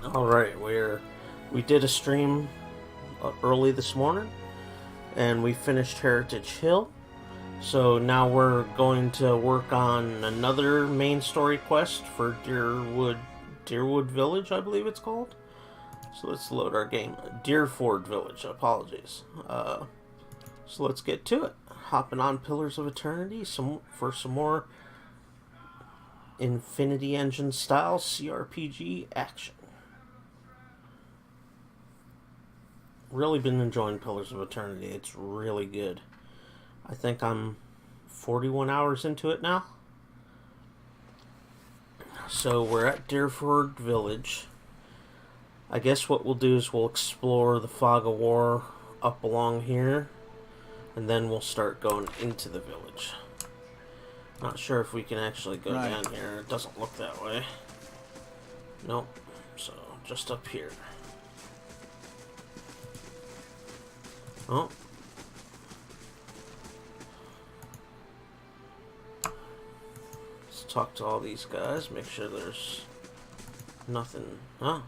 All right, we did a stream early this morning, and we finished Heritage Hill. So now we're going to work on another main story quest for Deerwood Village, I believe it's called. So let's load our game. Deerford Village. Apologies. So let's get to it. Hopping on Pillars of Eternity for some more Infinity Engine style CRPG action. Really been enjoying Pillars of Eternity. It's really good. I think I'm 41 hours into it now. So we're at Deerford Village. I guess what we'll do is we'll explore the Fog of War up along here, and then we'll start going into the village. Not sure if we can actually go down here. It doesn't look that way. Nope. So just up here. Oh. Let's talk to all these guys, make sure there's nothing. Huh?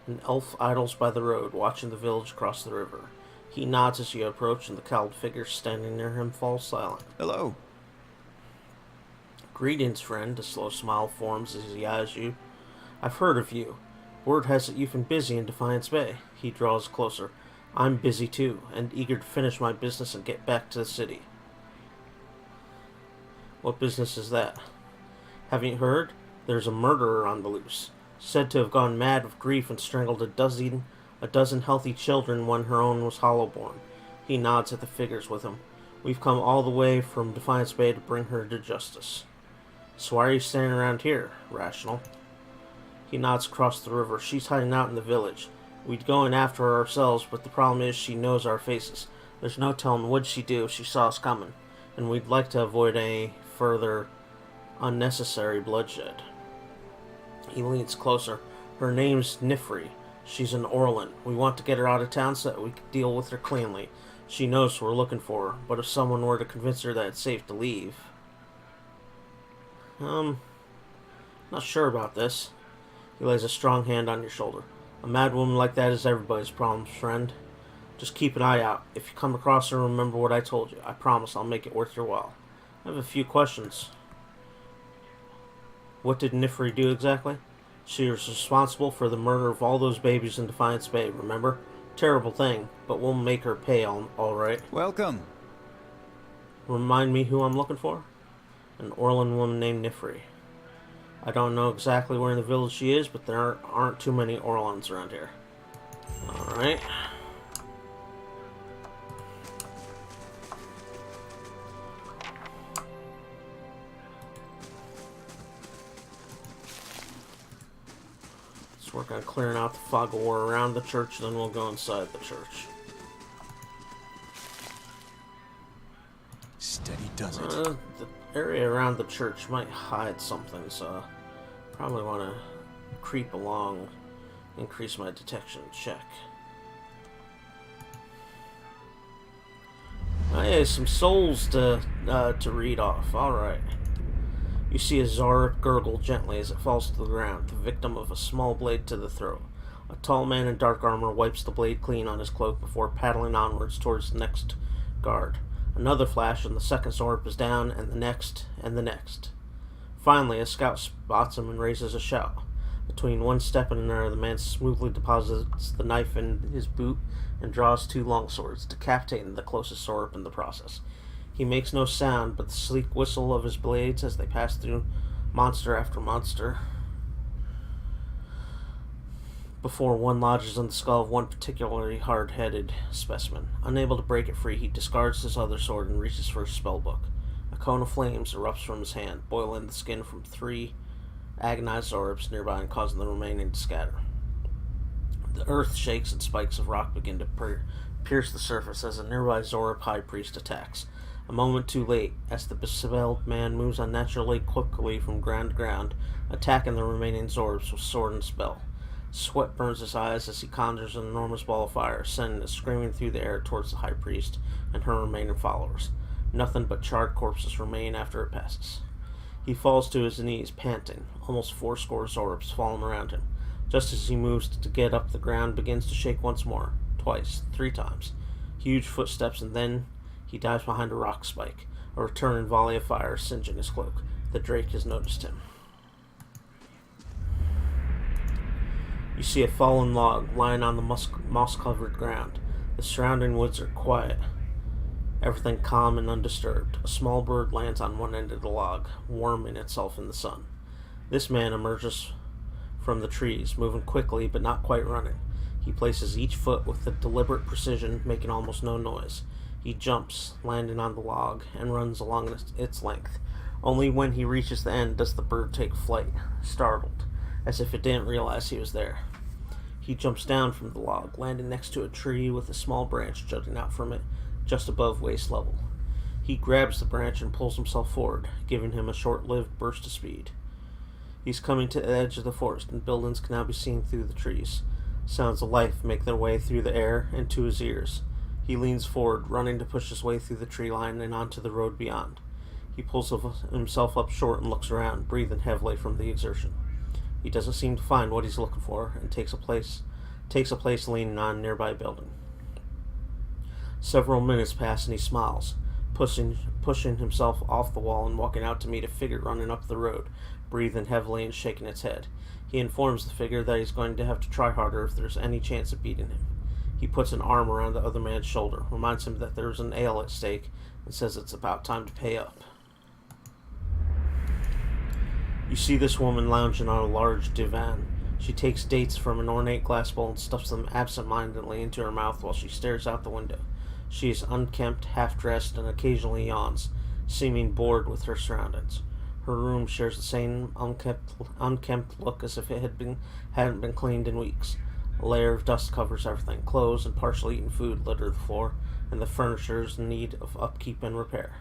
An elf idles by the road, watching the village cross the river. He nods as you approach, and the cowled figure standing near him falls silent. Hello. Greetings, friend. A slow smile forms as he eyes you. I've heard of you. Word has it you've been busy in Defiance Bay. He draws closer. I'm busy too, and eager to finish my business and get back to the city. What business is that? Haven't you heard? There's a murderer on the loose, said to have gone mad with grief and strangled a dozen healthy children when her own was hollowborn. He nods at the figures with him. We've come all the way from Defiance Bay to bring her to justice. So why are you standing around here, Rational? He nods across the river. She's hiding out in the village. We'd go in after her ourselves, but the problem is she knows our faces. There's no telling what she'd do if she saw us coming, and we'd like to avoid any further unnecessary bloodshed. He leans closer. Her name's Nifri. She's an Orlan. We want to get her out of town so that we can deal with her cleanly. She knows we're looking for her, but if someone were to convince her that it's safe to leave... not sure about this. He lays a strong hand on your shoulder. A mad woman like that is everybody's problem, friend. Just keep an eye out. If you come across her, remember what I told you. I promise I'll make it worth your while. I have a few questions. What did Nifri do exactly? She was responsible for the murder of all those babies in Defiance Bay, remember? Terrible thing, but we'll make her pay all right. Welcome. Remind me who I'm looking for? An Orlan woman named Nifri. I don't know exactly where in the village she is, but there aren't too many Orlans around here. Alright. Let's work on clearing out the Fog of War around the church, then we'll go inside the church. Steady does it. The area around the church might hide something, so probably want to creep along, increase my detection check. Oh, yeah, some souls to read off. Alright. You see a Zorip gurgle gently as it falls to the ground, the victim of a small blade to the throat. A tall man in dark armor wipes the blade clean on his cloak before paddling onwards towards the next guard. Another flash and the second Zorip is down, and the next, and the next. Finally, a scout spots him and raises a shout. Between one step and another, the man smoothly deposits the knife in his boot and draws two longswords, decapitating the closest Zorip in the process. He makes no sound, but the sleek whistle of his blades as they pass through monster after monster, before one lodges in the skull of one particularly hard-headed specimen. Unable to break it free, he discards his other sword and reaches for his spellbook. A cone of flames erupts from his hand, boiling the skin from 3 agonized Zorips nearby and causing the remaining to scatter. The earth shakes and spikes of rock begin to pierce the surface as a nearby Zorip high priest attacks. A moment too late, as the bespelled man moves unnaturally quickly from ground to ground, attacking the remaining Zorips with sword and spell. Sweat burns his eyes as he conjures an enormous ball of fire, sending it screaming through the air towards the high priest and her remaining followers. Nothing but charred corpses remain after it passes. He falls to his knees, panting, almost 4 Zorips falling around him. Just as he moves to get up, the ground begins to shake once more, twice, 3 times. Huge footsteps, and then he dives behind a rock spike. A return volley of fire singeing his cloak. The Drake has noticed him. You see a fallen log lying on the moss-covered ground. The surrounding woods are quiet, everything calm and undisturbed. A small bird lands on one end of the log, warming itself in the sun. This man emerges from the trees, moving quickly but not quite running. He places each foot with a deliberate precision, making almost no noise. He jumps, landing on the log, and runs along its length. Only when he reaches the end does the bird take flight, startled, as if it didn't realize he was there. He jumps down from the log, landing next to a tree with a small branch jutting out from it, just above waist level. He grabs the branch and pulls himself forward, giving him a short-lived burst of speed. He's coming to the edge of the forest, and buildings can now be seen through the trees. Sounds of life make their way through the air and to his ears. He leans forward, running to push his way through the tree line and onto the road beyond. He pulls himself up short and looks around, breathing heavily from the exertion. He doesn't seem to find what he's looking for, and takes a place leaning on a nearby building. Several minutes pass, and he smiles, pushing himself off the wall and walking out to meet a figure running up the road, breathing heavily and shaking its head. He informs the figure that he's going to have to try harder if there's any chance of beating him. He puts an arm around the other man's shoulder, reminds him that there's an ale at stake, and says it's about time to pay up. You see this woman lounging on a large divan. She takes dates from an ornate glass bowl and stuffs them absent-mindedly into her mouth while she stares out the window. She is unkempt, half-dressed, and occasionally yawns, seeming bored with her surroundings. Her room shares the same unkempt look as if it hadn't been cleaned in weeks. A layer of dust covers everything. Clothes and partially eaten food litter the floor, and the furniture is in need of upkeep and repair.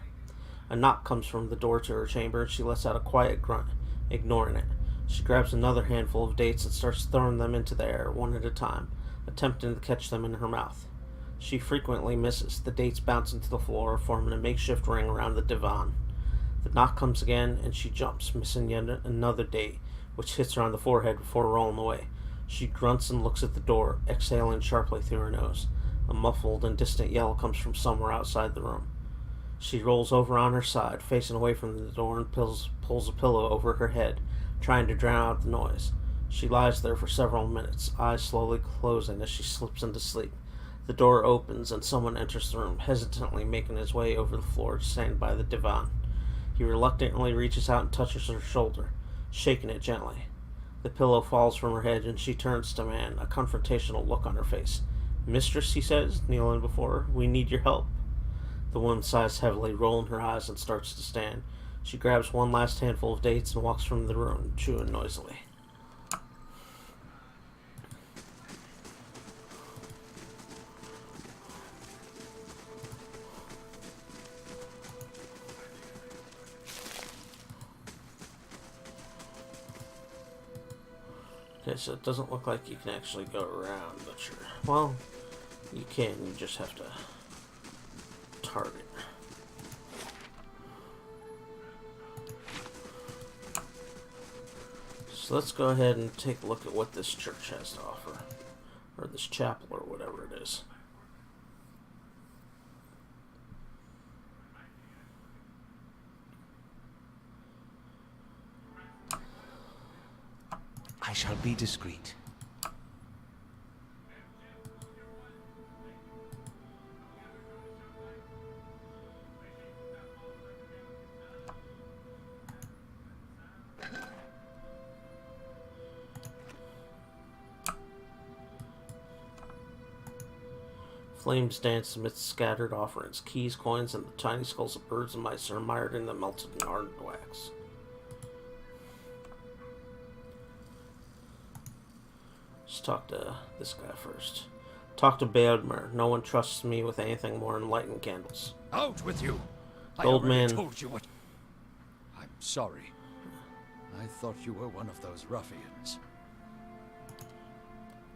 A knock comes from the door to her chamber, and she lets out a quiet grunt, ignoring it. She grabs another handful of dates and starts throwing them into the air, one at a time, attempting to catch them in her mouth. She frequently misses. The dates bounce into the floor, forming a makeshift ring around the divan. The knock comes again, and she jumps, missing yet another date, which hits her on the forehead before rolling away. She grunts and looks at the door, exhaling sharply through her nose. A muffled and distant yell comes from somewhere outside the room. She rolls over on her side, facing away from the door, and pulls a pillow over her head, trying to drown out the noise. She lies there for several minutes, eyes slowly closing as she slips into sleep. The door opens, and someone enters the room, hesitantly making his way over the floor to stand by the divan. He reluctantly reaches out and touches her shoulder, shaking it gently. The pillow falls from her head, and she turns to man, a confrontational look on her face. "Mistress," he says, kneeling before her, "we need your help." The woman sighs heavily, rolling her eyes, and starts to stand. She grabs one last handful of dates and walks from the room, chewing noisily. Okay, so it doesn't look like you can actually go around, but sure. Well, you can, you just have to target. So let's go ahead and take a look at what this church has to offer. Or this chapel, or whatever it is. I shall be discreet. Flames dance amidst scattered offerings. Keys, coins, and the tiny skulls of birds and mice are mired in the melted and hardened wax. Let's talk to this guy first. Talk to Beodmer. No one trusts me with anything more than lighting candles. Out with you! The old man told you what. I'm sorry. I thought you were one of those ruffians.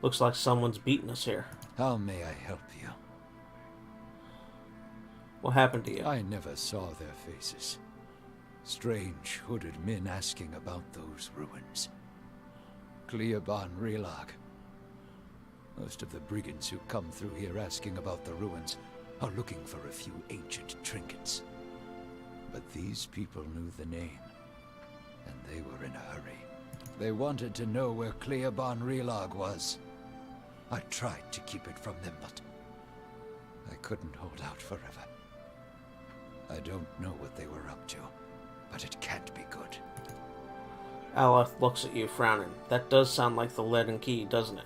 looks like someone's beating us here. How may I help you? What happened to you? I never saw their faces. Strange hooded men asking about those ruins. Cleoban Relag. Most of the brigands who come through here asking about the ruins are looking for a few ancient trinkets. But these people knew the name, and they were in a hurry. They wanted to know where Cleoban Relag was. I tried to keep it from them, but I couldn't hold out forever. I don't know what they were up to, but it can't be good. Aleph looks at you, frowning. That does sound like the leaden key, doesn't it?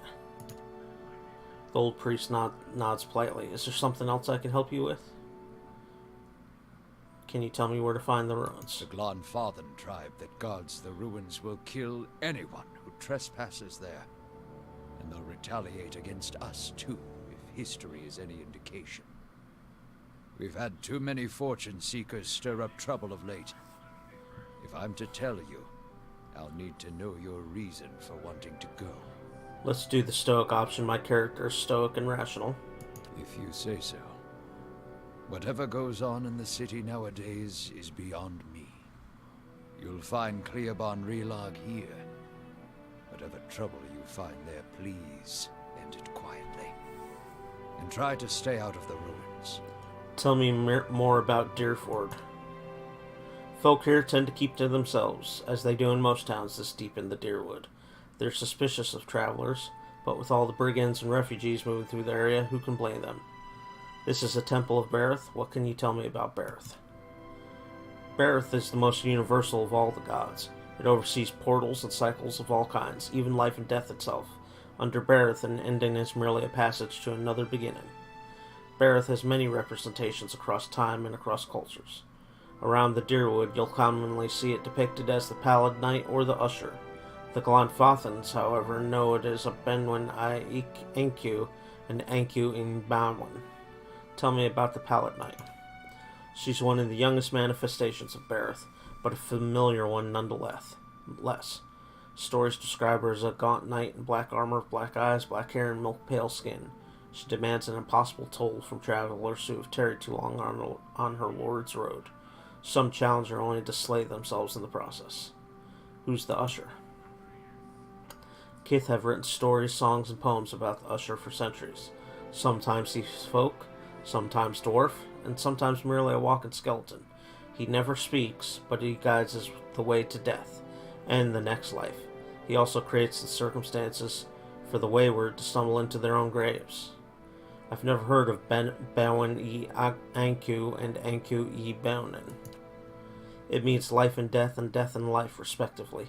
The old priest nods politely. Is there something else I can help you with? Can you tell me where to find the ruins? The Glanfathan tribe that guards the ruins will kill anyone who trespasses there. And they'll retaliate against us, too, if history is any indication. We've had too many fortune seekers stir up trouble of late. If I'm to tell you, I'll need to know your reason for wanting to go. Let's do the stoic option. My character is stoic and rational. If you say so. Whatever goes on in the city nowadays is beyond me. You'll find Cleoban Relag here. Whatever trouble you find there, please end it quietly. And try to stay out of the ruins. Tell me more about Deerford. Folk here tend to keep to themselves, as they do in most towns this deep in the Deerwood. They're suspicious of travelers, but with all the brigands and refugees moving through the area, who can blame them? This is a temple of Berith. What can you tell me about Berith? Berith is the most universal of all the gods. It oversees portals and cycles of all kinds, even life and death itself. Under Berith, an ending is merely a passage to another beginning. Berith has many representations across time and across cultures. Around the Deerwood, you'll commonly see it depicted as the Pallid Knight or the Usher. The Glanfathans, however, know it as a Benwin I Enku and Enku in Banwin. Tell me about the Pallid Knight. She's one of the youngest manifestations of Berith, but a familiar one nonetheless. Stories describe her as a gaunt knight in black armor, black eyes, black hair, and milk-pale skin. She demands an impossible toll from travelers who have tarried too long on her lord's road. Some challenge her only to slay themselves in the process. Who's the Usher? Kith have written stories, songs, and poems about the Usher for centuries. Sometimes he's folk, sometimes dwarf, and sometimes merely a walking skeleton. He never speaks, but he guides us the way to death and the next life. He also creates the circumstances for the wayward to stumble into their own graves. I've never heard of Banwin e Anku and Anku e Baunin. It means life and death and life, respectively.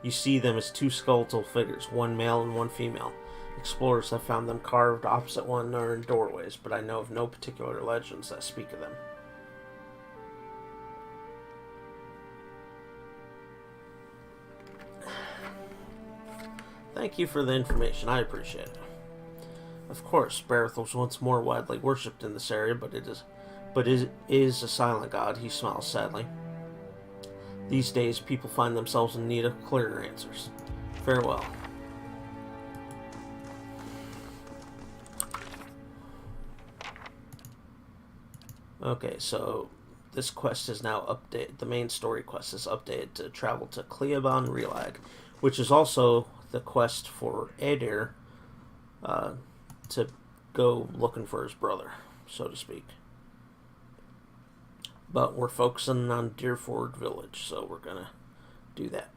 You see them as two skeletal figures, one male and one female. Explorers have found them carved opposite one another in doorways, but I know of no particular legends that speak of them. Thank you for the information. I appreciate it. Of course, Berith was once more widely worshipped in this area, but it is a silent god. He smiles sadly. These days, people find themselves in need of clearer answers. Farewell. Okay, so this quest is now updated. The main story quest is updated to travel to Cleoban Relag, which is also the quest for Adair to go looking for his brother, so to speak. But we're focusing on Deerford Village, so we're gonna do that.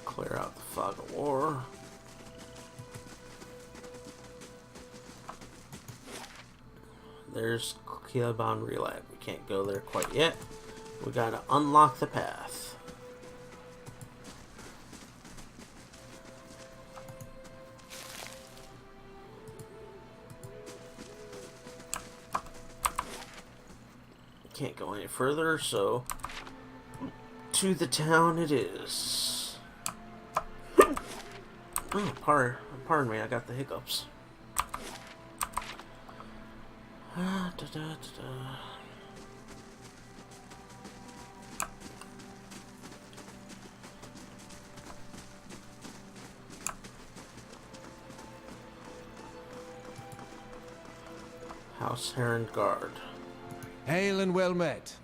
Clear out the fog of war. There's Cleoban Relag. We can't go there quite yet. We gotta unlock the path. Can't go any further, so to the town it is. Oh, pardon me, I got the hiccups. House Heron Guard. Hail and well met.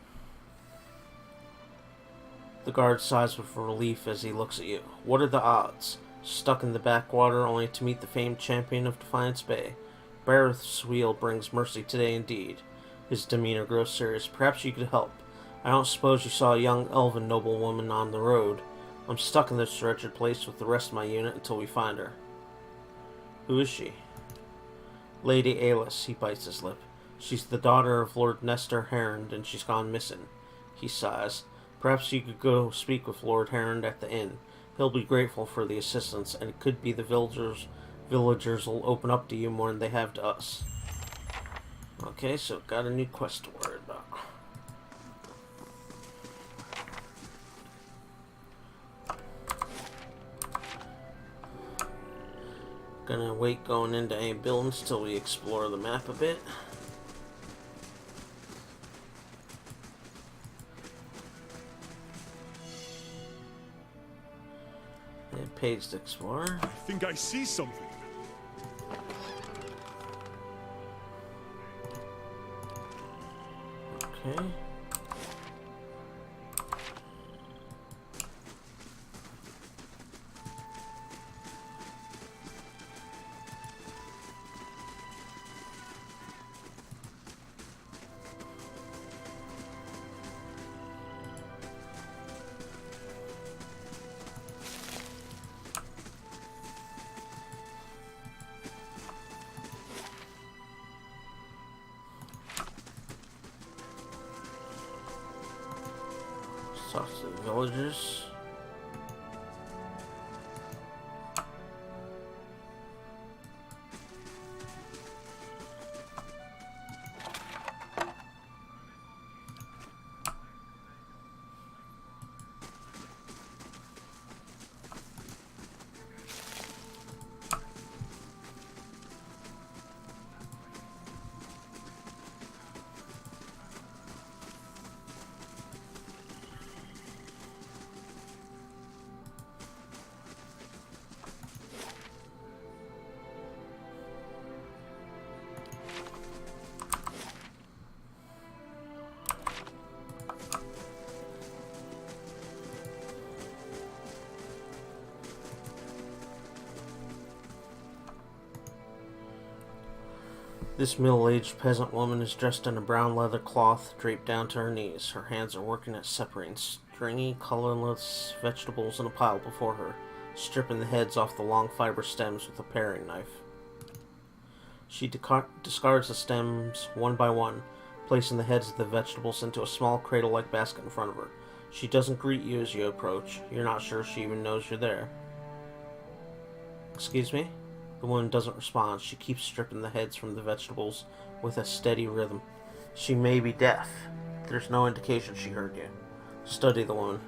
The guard sighs with relief as he looks at you. What are the odds? Stuck in the backwater only to meet the famed champion of Defiance Bay. Bareth's wheel brings mercy today indeed. His demeanor grows serious. Perhaps you could help. I don't suppose you saw a young elven noblewoman on the road. I'm stuck in this wretched place with the rest of my unit until we find her. Who is she? Lady Alis, he bites his lip. She's the daughter of Lord Nestor Heron, and she's gone missing. He sighs. Perhaps you could go speak with Lord Heron at the inn. He'll be grateful for the assistance, and it could be the villagers will open up to you more than they have to us. Okay, so got a new quest to worry about. Gonna wait going into any buildings till we explore the map a bit. And page to explore. I think I see something. Okay. Talk to the villagers. This middle-aged peasant woman is dressed in a brown leather cloth draped down to her knees. Her hands are working at separating stringy, colorless vegetables in a pile before her, stripping the heads off the long fiber stems with a paring knife. She discards the stems one by one, placing the heads of the vegetables into a small cradle-like basket in front of her. She doesn't greet you as you approach. You're not sure she even knows you're there. Excuse me? The woman doesn't respond. She keeps stripping the heads from the vegetables with a steady rhythm. She may be deaf. There's no indication she heard you. Study the woman.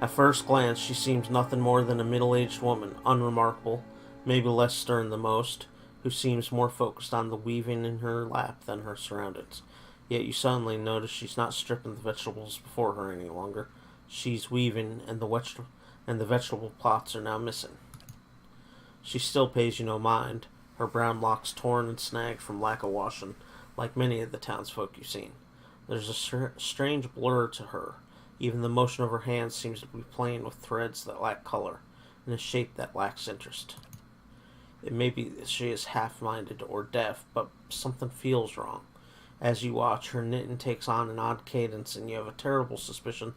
At first glance, she seems nothing more than a middle-aged woman, unremarkable, maybe less stern than most, who seems more focused on the weaving in her lap than her surroundings. Yet you suddenly notice she's not stripping the vegetables before her any longer. She's weaving, and the vegetable plots are now missing. She still pays you no mind, her brown locks torn and snagged from lack of washing, like many of the townsfolk you've seen. There's a strange blur to her. Even the motion of her hands seems to be playing with threads that lack color, and a shape that lacks interest. It may be that she is half-minded or deaf, but something feels wrong. As you watch, her knitting takes on an odd cadence, and you have a terrible suspicion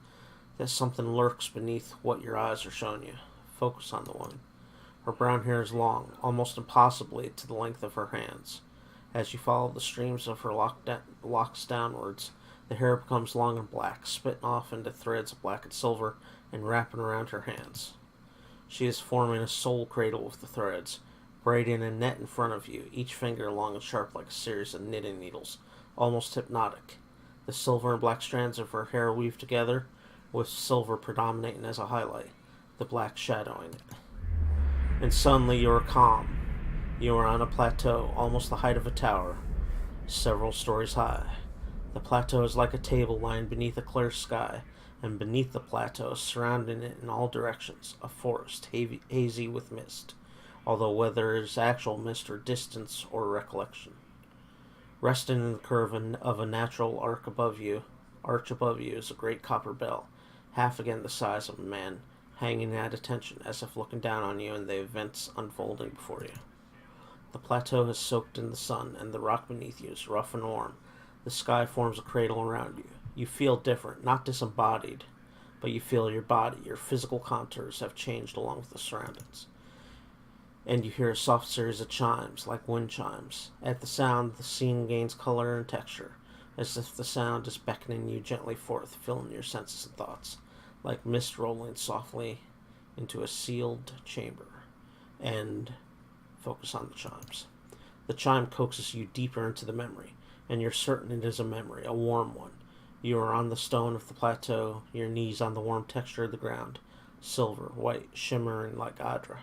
that something lurks beneath what your eyes are showing you. Focus on the woman. Her brown hair is long, almost impossibly to the length of her hands. As you follow the streams of her locks downwards, the hair becomes long and black, splitting off into threads of black and silver and wrapping around her hands. She is forming a soul cradle with the threads, braiding a net in front of you, each finger long and sharp like a series of knitting needles, almost hypnotic. The silver and black strands of her hair weave together, with silver predominating as a highlight, the black shadowing it. And suddenly you are calm. You are on a plateau, almost the height of a tower, several stories high. The plateau is like a table lying beneath a clear sky, and beneath the plateau, surrounding it in all directions, a forest hazy with mist, although whether it is actual mist or distance or recollection. Resting in the curve of a natural arch above you is a great copper bell, half again the size of a man, hanging at attention as if looking down on you and the events unfolding before you. The plateau has soaked in the sun, and the rock beneath you is rough and warm. The sky forms a cradle around you. You feel different, not disembodied, but you feel your body, your physical contours have changed along with the surroundings. And you hear a soft series of chimes, like wind chimes. At the sound, the scene gains color and texture, as if the sound is beckoning you gently forth, filling your senses and thoughts, like mist rolling softly into a sealed chamber. And focus on the chimes. The chime coaxes you deeper into the memory, and you're certain it is a memory, a warm one. You are on the stone of the plateau, your knees on the warm texture of the ground, silver, white, shimmering like Adra.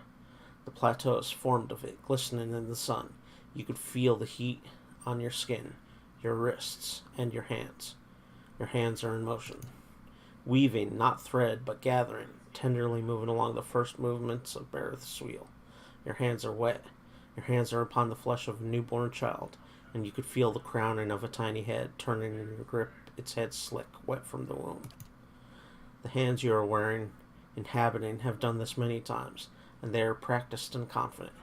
The plateau is formed of it, glistening in the sun. You could feel the heat on your skin, your wrists, and your hands. Your hands are in motion, weaving, not thread, but gathering, tenderly moving along the first movements of Bereth's wheel. Your hands are wet. Your hands are upon the flesh of a newborn child, and you could feel the crowning of a tiny head turning in your grip, its head slick, wet from the womb. The hands you are wearing, inhabiting, have done this many times, and they are practiced and confident.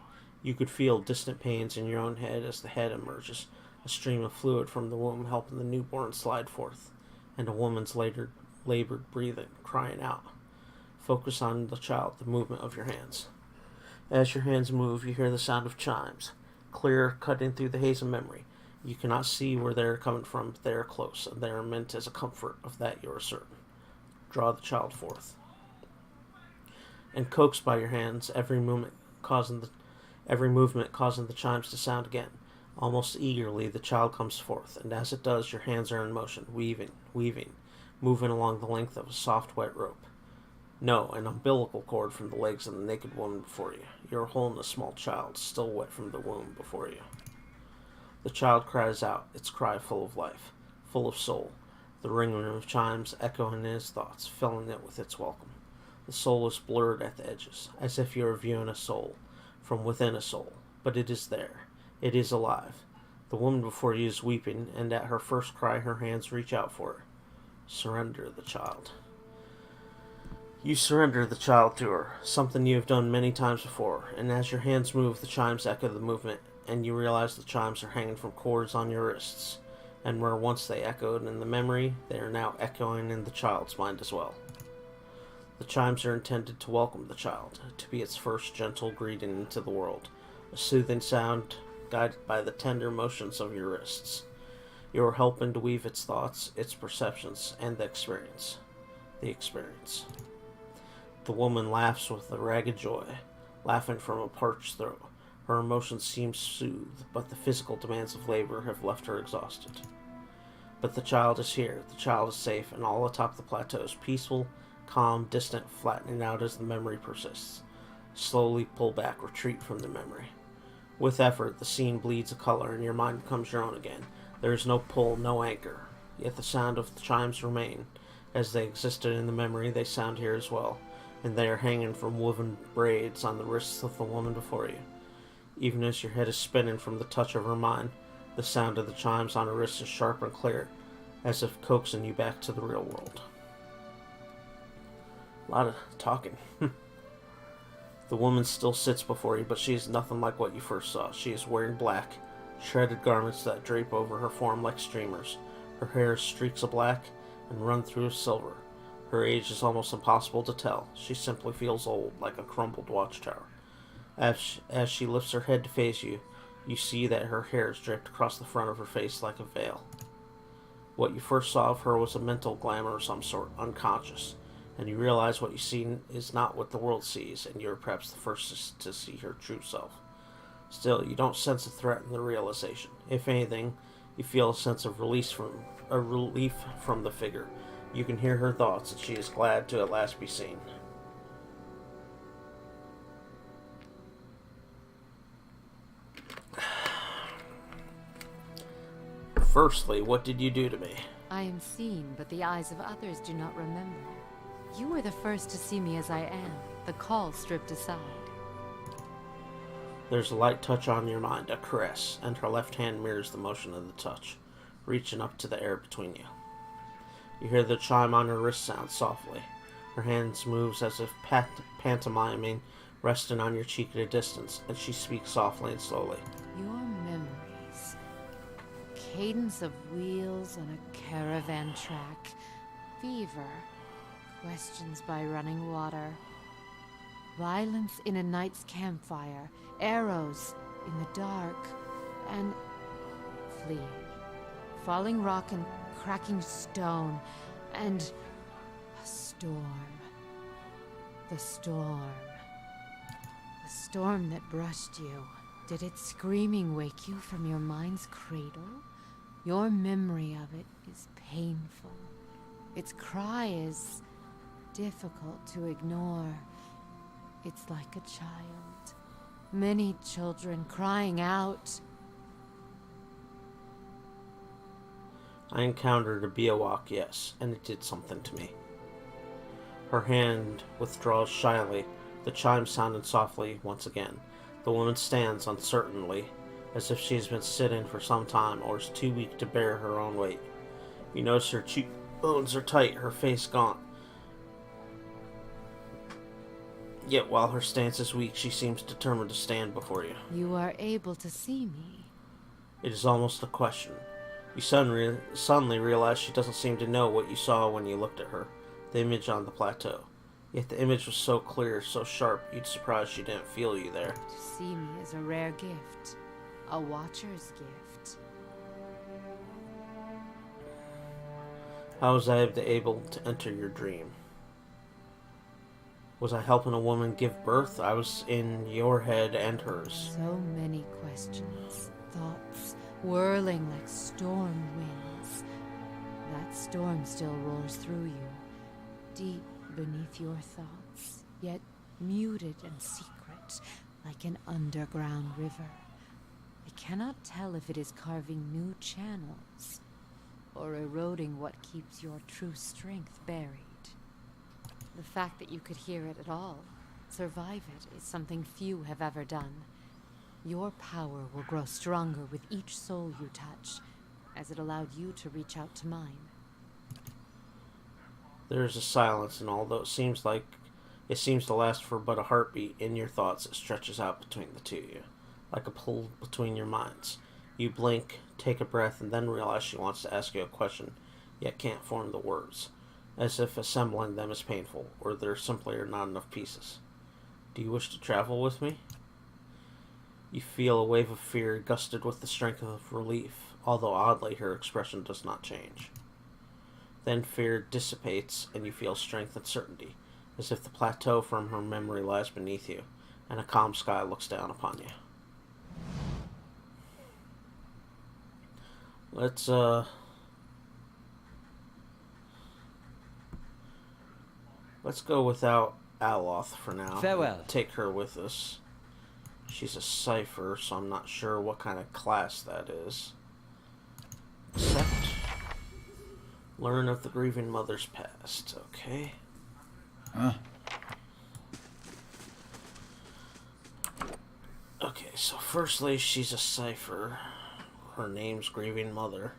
You could feel distant pains in your own head as the head emerges, a stream of fluid from the womb helping the newborn slide forth, and a woman's labored breathing, crying out. Focus on the child, the movement of your hands. As your hands move, you hear the sound of chimes, clear, cutting through the haze of memory. You cannot see where they are coming from, but they are close, and they are meant as a comfort, of that you are certain. Draw the child forth. And coaxed by your hands, every movement causing the chimes to sound again. Almost eagerly, the child comes forth, and as it does, your hands are in motion, weaving, moving along the length of a soft, wet rope. No, an umbilical cord from the legs of the naked woman before you. You are holding a small child, still wet from the womb, before you. The child cries out, its cry full of life, full of soul, the ringing of chimes echoing in his thoughts, filling it with its welcome. The soul is blurred at the edges, as if you are viewing a soul from within a soul, but it is there. It is alive. The woman before you is weeping, and at her first cry her hands reach out for her. Surrender the child. You surrender the child to her, something you have done many times before, and as your hands move, the chimes echo the movement, and you realize the chimes are hanging from cords on your wrists, and where once they echoed in the memory, they are now echoing in the child's mind as well. The chimes are intended to welcome the child, to be its first gentle greeting into the world, a soothing sound guided by the tender motions of your wrists. You are helping to weave its thoughts, its perceptions, and the experience. The experience. The woman laughs with a ragged joy, laughing from a parched throat. Her emotions seem soothed, but the physical demands of labor have left her exhausted. But the child is here, the child is safe, and all atop the plateau is peaceful, calm, distant, flattening out as the memory persists. Slowly pull back, retreat from the memory. With effort, the scene bleeds a color, and your mind becomes your own again. There is no pull, no anchor, yet the sound of the chimes remain. As they existed in the memory, they sound here as well, and they are hanging from woven braids on the wrists of the woman before you. Even as your head is spinning from the touch of her mind, the sound of the chimes on her wrists is sharp and clear, as if coaxing you back to the real world. A lot of talking. The woman still sits before you, but she is nothing like what you first saw. She is wearing black, shredded garments that drape over her form like streamers. Her hair is streaks of black and run through silver. Her age is almost impossible to tell. She simply feels old, like a crumbled watchtower. As she lifts her head to face you, you see that her hair is draped across the front of her face like a veil. What you first saw of her was a mental glamour of some sort, unconscious, and you realize what you see is not what the world sees, and you are perhaps the first to see her true self. Still, you don't sense a threat in the realization. If anything, you feel a sense of relief from the figure. You can hear her thoughts, and she is glad to at last be seen. Firstly, what did you do to me? I am seen, but the eyes of others do not remember. You were the first to see me as I am, the call stripped aside. There's a light touch on your mind, a caress, and her left hand mirrors the motion of the touch, reaching up to the air between you. You hear the chime on her wrist sound softly. Her hands moves as if pantomiming, resting on your cheek at a distance, and she speaks softly and slowly. Your memories. Cadence of wheels on a caravan track. Fever. Questions by running water. Violence in a night's campfire. Arrows in the dark. And fleeing. Falling rock and cracking stone. And a storm. The storm. The storm that brushed you. Did its screaming wake you from your mind's cradle? Your memory of it is painful. Its cry is difficult to ignore. It's like a child. Many children crying out. I encountered a Biawak, yes, and it did something to me. Her hand withdraws shyly, the chime sounded softly once again. The woman stands uncertainly, as if she has been sitting for some time or is too weak to bear her own weight. You notice her cheekbones are tight, her face gaunt. Yet while her stance is weak, she seems determined to stand before you. You are able to see me. It is almost a question. You suddenly realize she doesn't seem to know what you saw when you looked at her, the image on the plateau. Yet the image was so clear, so sharp, you'd surprised she didn't feel you there. To see me is a rare gift. A watcher's gift. How was I able to enter your dream? Was I helping a woman give birth? I was in your head and hers. So many questions, thoughts, whirling like storm winds. That storm still roars through you, deep beneath your thoughts, yet muted and secret, like an underground river. I cannot tell if it is carving new channels, or eroding what keeps your true strength buried. The fact that you could hear it at all, survive it, is something few have ever done. Your power will grow stronger with each soul you touch, as it allowed you to reach out to mine. There is a silence, and although it seems to last for but a heartbeat, in your thoughts it stretches out between the two of you, like a pull between your minds. You blink, take a breath, and then realize she wants to ask you a question, yet can't form the words, as if assembling them is painful, or there simply are not enough pieces. Do you wish to travel with me? You feel a wave of fear gusted with the strength of relief, although oddly her expression does not change. Then fear dissipates, and you feel strength and certainty, as if the plateau from her memory lies beneath you, and a calm sky looks down upon you. Let's go without Aloth for now. Farewell. Take her with us. She's a cipher, so I'm not sure what kind of class that is. Accept. Learn of the grieving mother's past. Okay. Huh? Okay, so firstly, she's a cipher. Her name's Grieving Mother.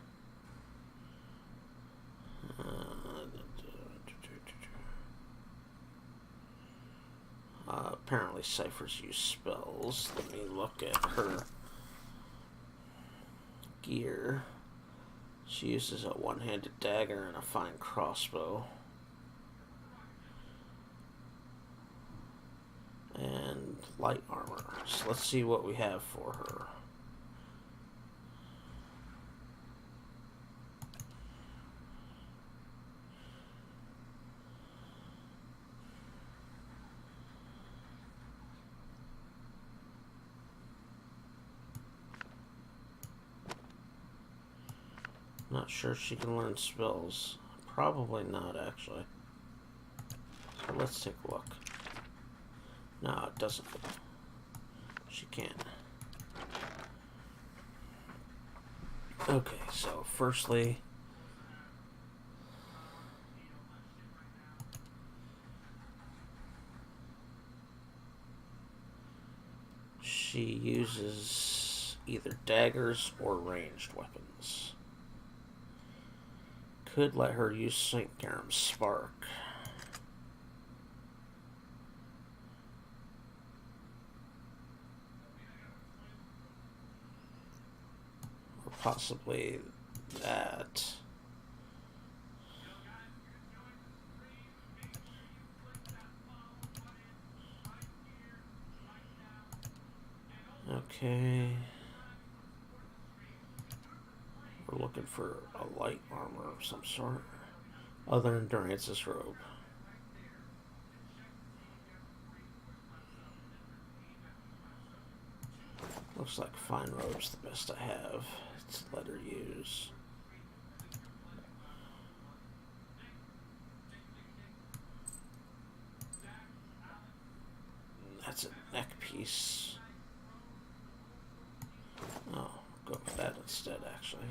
Apparently ciphers use spells. Let me look at her gear. She uses a one-handed dagger and a fine crossbow. And light armor. So let's see what we have for her. Not sure she can learn spells. Probably not, actually. So let's take a look. No, it doesn't. She can't. Okay, so firstly, She uses either daggers or ranged weapons. Could let her use St. Garam's Spark. Or possibly that. Okay. We're looking for a light armor of some sort. Other endurance's robe. Looks like fine robe's the best I have. Let's let her use. That's a neck piece. Oh, go with that instead, actually.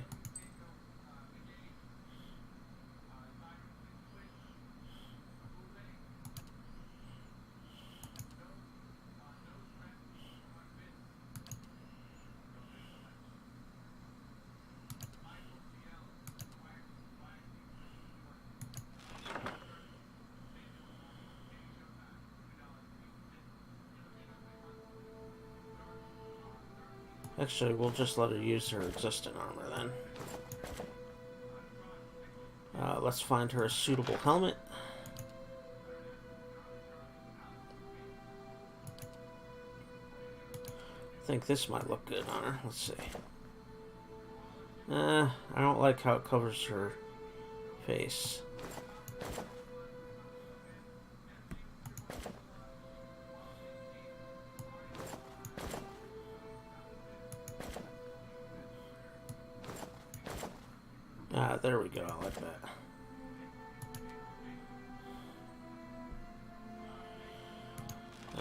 Actually, we'll just let her use her existing armor then. Let's find her a suitable helmet. I think this might look good on her. Let's see. I don't like how it covers her face. There we go. I like that.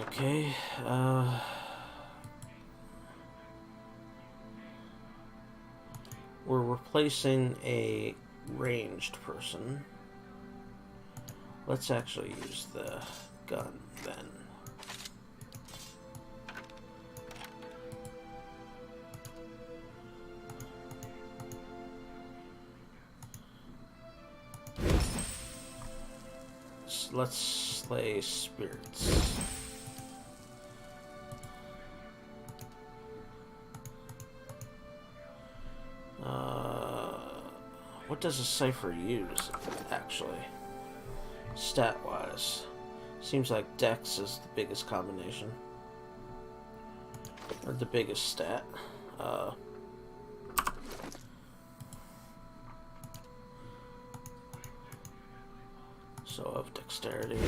Okay. We're replacing a ranged person. Let's actually use the gun then. Let's slay spirits. What does a cipher use, actually? Stat-wise. Seems like Dex is the biggest combination. Or the biggest stat. So of dexterity.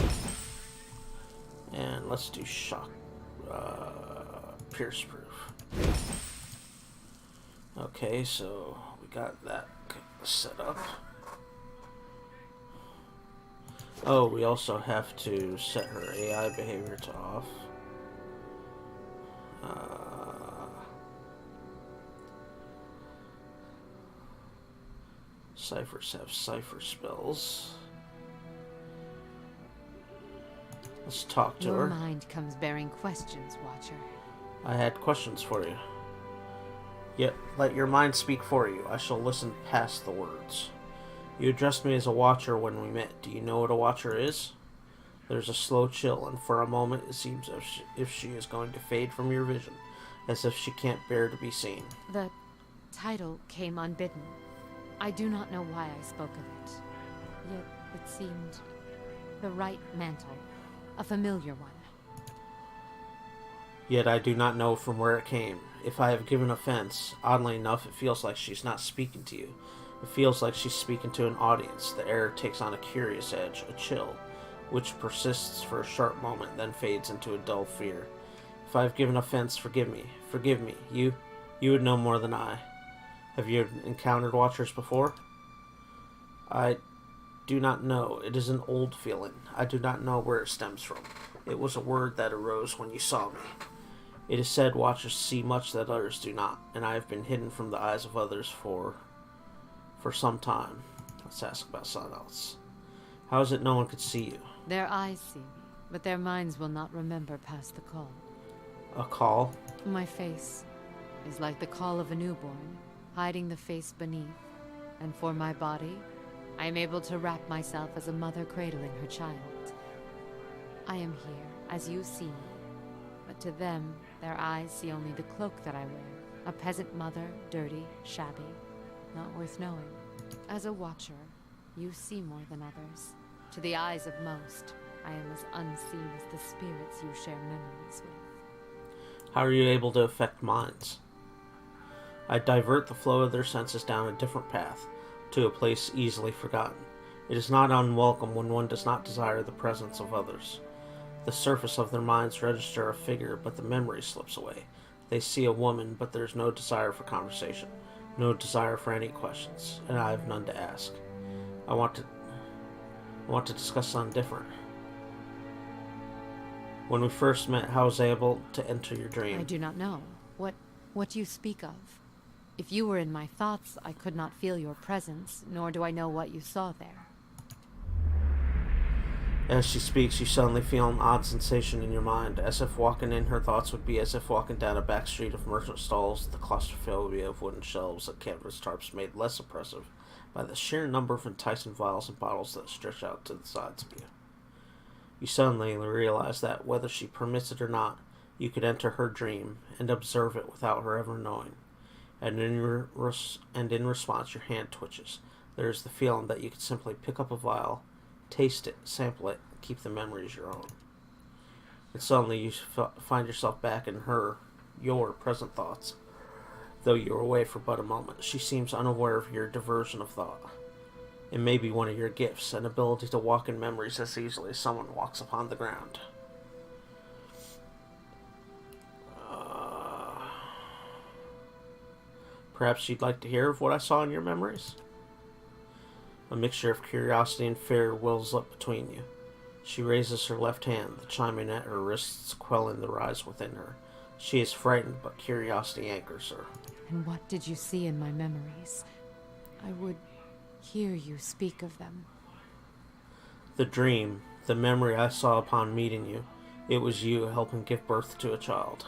And let's do shock. Pierce proof. Okay, so we got that set up. Oh, we also have to set her AI behavior to off. Ciphers have cipher spells. Let's talk to her. Your mind comes bearing questions, Watcher. I had questions for you. Yet, let your mind speak for you. I shall listen past the words. You addressed me as a Watcher when we met. Do you know what a Watcher is? There's a slow chill, and for a moment it seems as if she is going to fade from your vision, as if she can't bear to be seen. The title came unbidden. I do not know why I spoke of it. Yet it seemed the right mantle, a familiar one. Yet I do not know from where it came. If I have given offense, oddly enough, it feels like she's not speaking to you. It feels like she's speaking to an audience. The air takes on a curious edge, a chill, which persists for a sharp moment, then fades into a dull fear. If I have given offense, forgive me. Forgive me. You would know more than I. Have you encountered Watchers before? I do not know. It is an old feeling. I do not know where it stems from. It was a word that arose when you saw me. It is said Watchers see much that others do not, and I have been hidden from the eyes of others for some time. Let's ask about something else. How is it no one could see you? Their eyes see me, but their minds will not remember past the call. A call? My face is like the call of a newborn, hiding the face beneath. And for my body, I am able to wrap myself as a mother cradling her child. I am here, as you see me, but to them, their eyes see only the cloak that I wear. A peasant mother, dirty, shabby, not worth knowing. As a watcher, you see more than others. To the eyes of most, I am as unseen as the spirits you share memories with. How are you able to affect minds? I divert the flow of their senses down a different path, to a place easily forgotten. It is not unwelcome when one does not desire the presence of others. The surface of their minds register a figure, but the memory slips away. They see a woman, but there is no desire for conversation, no desire for any questions, and I have none to ask. I want to discuss something different. When we first met, how was I able to enter your dream? I do not know. What do you speak of? If you were in my thoughts, I could not feel your presence, nor do I know what you saw there. As she speaks, you suddenly feel an odd sensation in your mind, as if walking in her thoughts would be as if walking down a back street of merchant stalls, the claustrophobia of wooden shelves and canvas tarps made less oppressive by the sheer number of enticing vials and bottles that stretch out to the sides of you. You suddenly realize that, whether she permits it or not, you could enter her dream and observe it without her ever knowing. And in response, your hand twitches. There is the feeling that you could simply pick up a vial, taste it, sample it, keep the memories your own. And suddenly you find yourself back in your present thoughts. Though you are away for but a moment, she seems unaware of your diversion of thought. It may be one of your gifts, an ability to walk in memories as easily as someone walks upon the ground. Perhaps you'd like to hear of what I saw in your memories? A mixture of curiosity and fear wells up between you. She raises her left hand, the chiming at her wrists quelling the rise within her. She is frightened, but curiosity anchors her. And what did you see in my memories? I would hear you speak of them. The dream, the memory I saw upon meeting you, it was you helping give birth to a child.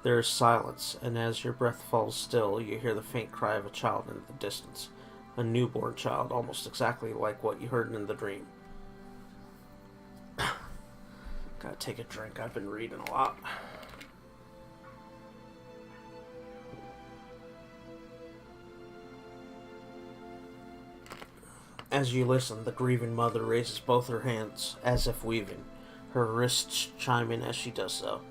There is silence, and as your breath falls still, you hear the faint cry of a child in the distance. A newborn child, almost exactly like what you heard in the dream. Gotta take a drink, I've been reading a lot. As you listen, the grieving mother raises both her hands, as if weaving, her wrists chiming as she does so,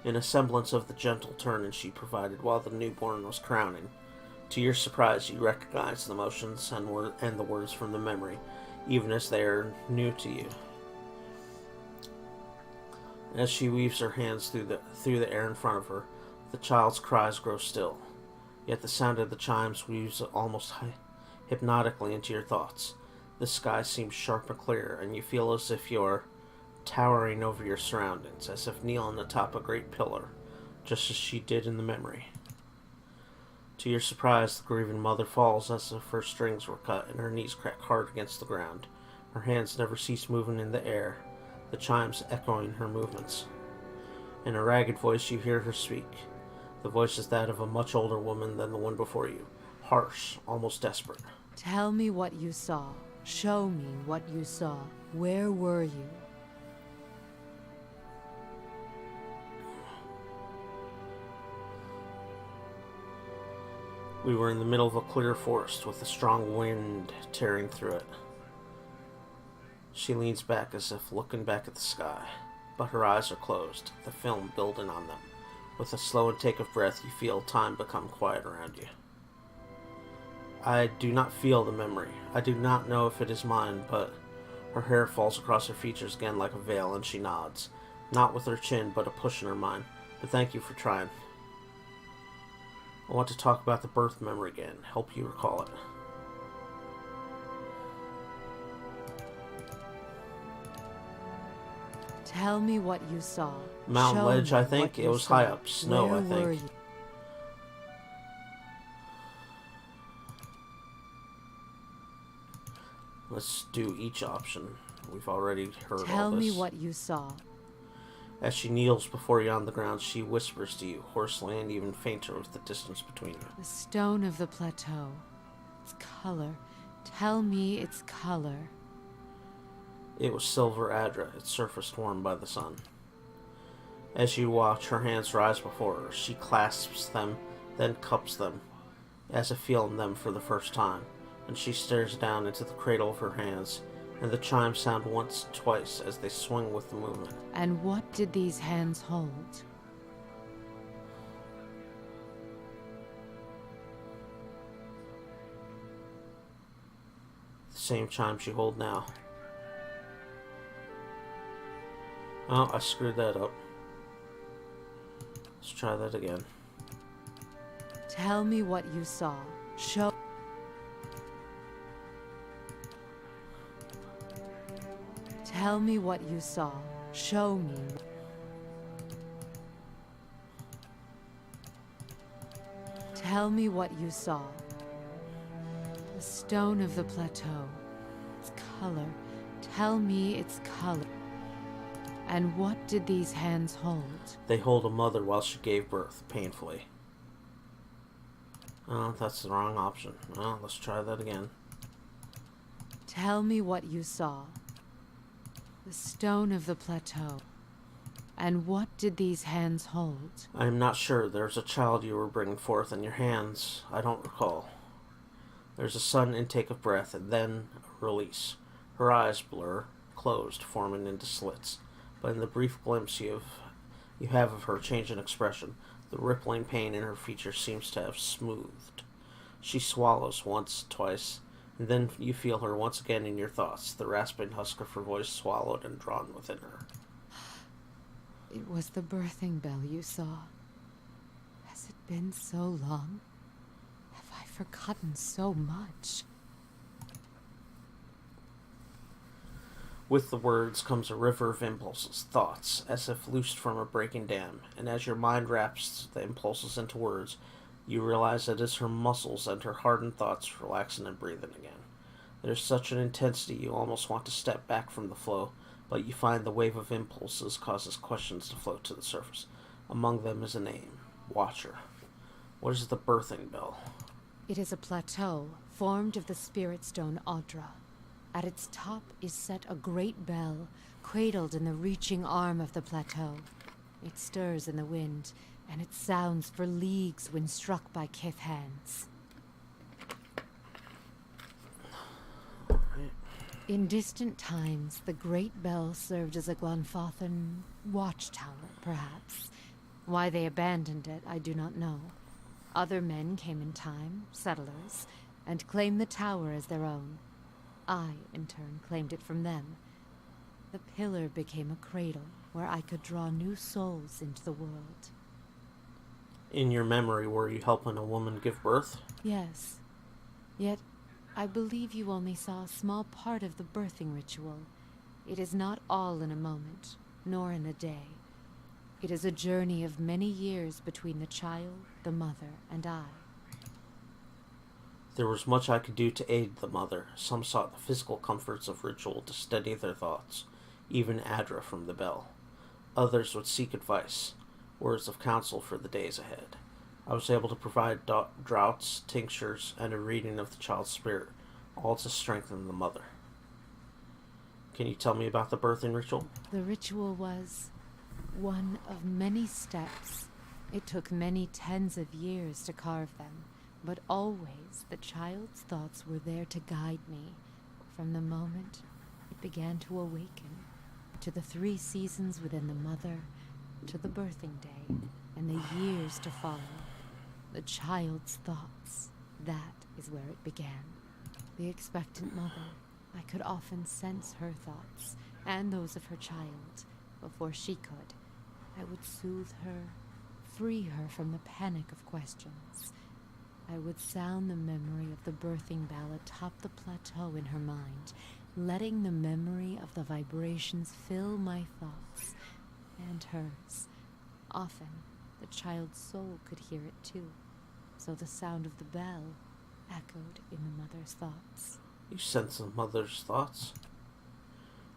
in a semblance of the gentle turn she provided while the newborn was crowning. To your surprise, you recognize the motions and the words from the memory, even as they are new to you. As she weaves her hands through the air in front of her, the child's cries grow still. Yet the sound of the chimes weaves almost hypnotically into your thoughts. The sky seems sharp and clear, and you feel as if you're towering over your surroundings, as if kneeling atop a great pillar, just as she did in the memory. To your surprise, the grieving mother falls as if her strings were cut and her knees crack hard against the ground. Her hands never cease moving in the air, the chimes echoing her movements. In a ragged voice you hear her speak. The voice is that of a much older woman than the one before you, harsh, almost desperate. Tell me what you saw. Show me what you saw. Where were you? We were in the middle of a clear forest with a strong wind tearing through it. She leans back as if looking back at the sky, but her eyes are closed, the film building on them. With a slow intake of breath, you feel time become quiet around you. I do not feel the memory. I do not know if it is mine, but her hair falls across her features again like a veil, and she nods. Not with her chin, but a push in her mind. But thank you for trying. I want to talk about the birth memory again, help you recall it. Tell me what you saw. Mountain Show ledge, me I think. what you It was saw. high up. Snow, Where I were think. you? Let's do each option. We've already heard all Tell this. me what you saw. As she kneels before you on the ground, she whispers to you, hoarsely and even fainter with the distance between you. The stone of the plateau. Its color. Tell me its color. It was silver Adra, its surface warmed by the sun. As you watch, her hands rise before her. She clasps them, then cups them, as if feeling them for the first time, and she stares down into the cradle of her hands, and the chimes sound once, twice, as they swing with the movement. And what did these hands hold? The same chimes you hold now. Oh, I screwed that up. Let's try that again. Tell me what you saw. Show. Tell me what you saw. Show me. Tell me what you saw. The stone of the plateau. Its color. Tell me its color. And what did these hands hold? They hold a mother while she gave birth, painfully. Oh, that's the wrong option. Oh, let's try that again. Tell me what you saw. The stone of the plateau. And what did these hands hold? I am not sure. There's a child you were bringing forth in your hands. I don't recall. There's a sudden intake of breath, and then a release. Her eyes blur, closed, forming into slits. But in the brief glimpse you have of her change in expression, the rippling pain in her features seems to have smoothed. She swallows once, twice, and then you feel her once again in your thoughts, the rasping husk of her voice swallowed and drawn within her. It was the birthing bell you saw. Has it been so long? Have I forgotten so much? With the words comes a river of impulses, thoughts, as if loosed from a breaking dam, and as your mind wraps the impulses into words, you realize it is her muscles and her hardened thoughts relaxing and breathing again. There's such an intensity you almost want to step back from the flow, but you find the wave of impulses causes questions to float to the surface. Among them is a name, Watcher. What is the birthing bell? It is a plateau formed of the spirit stone Audra. At its top is set a great bell, cradled in the reaching arm of the plateau. It stirs in the wind, and it sounds for leagues when struck by kith hands. In distant times, the great bell served as a Glenfathan watchtower, perhaps. Why they abandoned it, I do not know. Other men came in time, settlers, and claimed the tower as their own. I, in turn, claimed it from them. The pillar became a cradle where I could draw new souls into the world. In your memory, were you helping a woman give birth? Yes. Yet, I believe you only saw a small part of the birthing ritual. It is not all in a moment, nor in a day. It is a journey of many years between the child, the mother, and I. There was much I could do to aid the mother. Some sought the physical comforts of ritual to steady their thoughts, even Adra from the bell. Others would seek advice, words of counsel for the days ahead. I was able to provide draughts, tinctures, and a reading of the child's spirit, all to strengthen the mother. Can you tell me about the birthing ritual? The ritual was one of many steps. It took many tens of years to carve them. But always the child's thoughts were there to guide me, from the moment it began to awaken, to the 3 seasons within the mother, to the birthing day, and the years to follow. The child's thoughts, that is where it began. The expectant mother, I could often sense her thoughts, and those of her child, before she could. I would soothe her, free her from the panic of questions. I would sound the memory of the birthing bell atop the plateau in her mind, letting the memory of the vibrations fill my thoughts and hers. Often, the child's soul could hear it too, so the sound of the bell echoed in the mother's thoughts. You sense the mother's thoughts?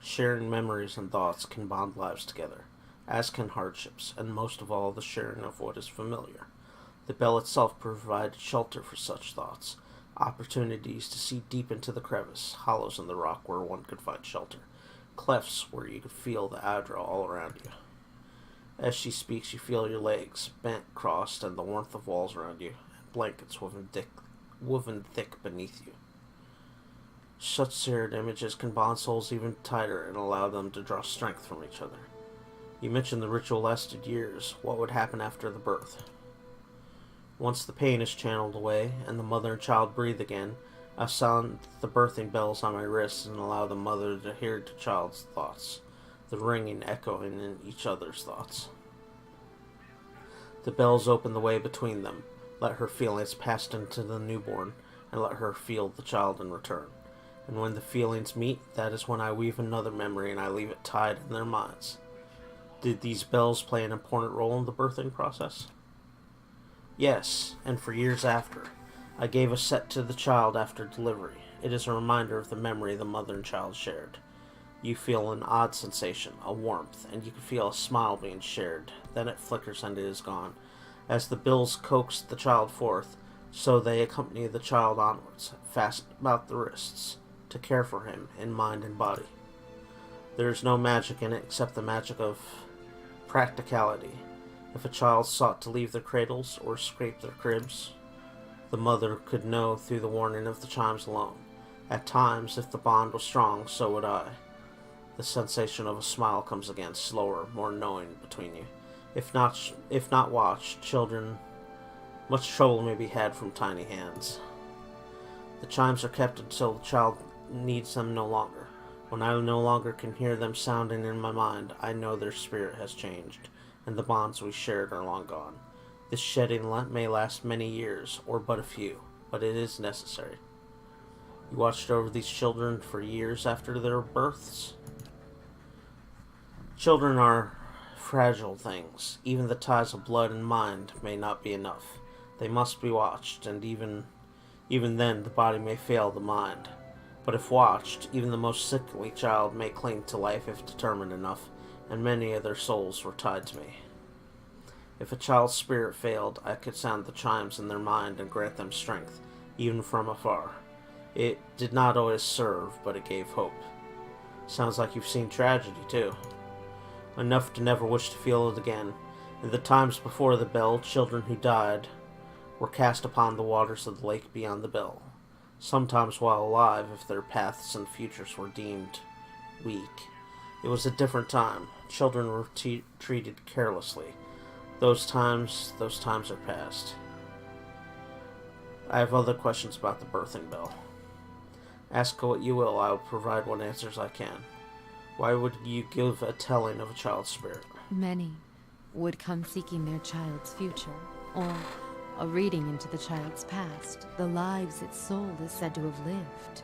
Sharing memories and thoughts can bond lives together. as can hardships, and most of all the sharing of what is familiar. The bell itself provided shelter for such thoughts, opportunities to see deep into the crevice, hollows in the rock where one could find shelter, clefts where you could feel the Adra all around you. As she speaks, you feel your legs bent, crossed, and the warmth of walls around you, and blankets woven thick beneath you. Such seared images can bond souls even tighter and allow them to draw strength from each other. You mentioned the ritual lasted years. What would happen after the birth? Once the pain is channeled away and the mother and child breathe again, I sound the birthing bells on my wrists and allow the mother to hear the child's thoughts, the ringing echoing in each other's thoughts. The bells open the way between them, let her feelings pass into the newborn, and let her feel the child in return. And when the feelings meet, that is when I weave another memory and I leave it tied in their minds. Did these bells play an important role in the birthing process? Yes, and for years after. I gave a set to the child after delivery. It is a reminder of the memory the mother and child shared. You feel an odd sensation, a warmth, and you can feel a smile being shared. Then it flickers and it is gone. As the bells coax the child forth, so they accompany the child onwards, fast about the wrists, to care for him in mind and body. There is no magic in it except the magic of practicality. If a child sought to leave their cradles or scrape their cribs, the mother could know through the warning of the chimes alone. At times, if the bond was strong, so would I. The sensation of a smile comes again, slower, more knowing between you. If not watched, children, much trouble may be had from tiny hands. The chimes are kept until the child needs them no longer. When I no longer can hear them sounding in my mind, I know their spirit has changed, and the bonds we shared are long gone. This shedding may last many years, or but a few, but it is necessary. You watched over these children for years after their births? Children are fragile things. Even the ties of blood and mind may not be enough. They must be watched, and even then the body may fail the mind. But if watched, even the most sickly child may cling to life if determined enough, and many of their souls were tied to me. If a child's spirit failed, I could sound the chimes in their mind and grant them strength, even from afar. It did not always serve, but it gave hope. Sounds like you've seen tragedy, too. Enough to never wish to feel it again. In the times before the bell, children who died were cast upon the waters of the lake beyond the bell. Sometimes while alive, if their paths and futures were deemed weak. It was a different time. Children were treated carelessly. Those times are past. I have other questions about the birthing bell. Ask what you will, I will provide what answers I can. Why would you give a telling of a child's spirit? Many would come seeking their child's future, or a reading into the child's past, the lives its soul is said to have lived.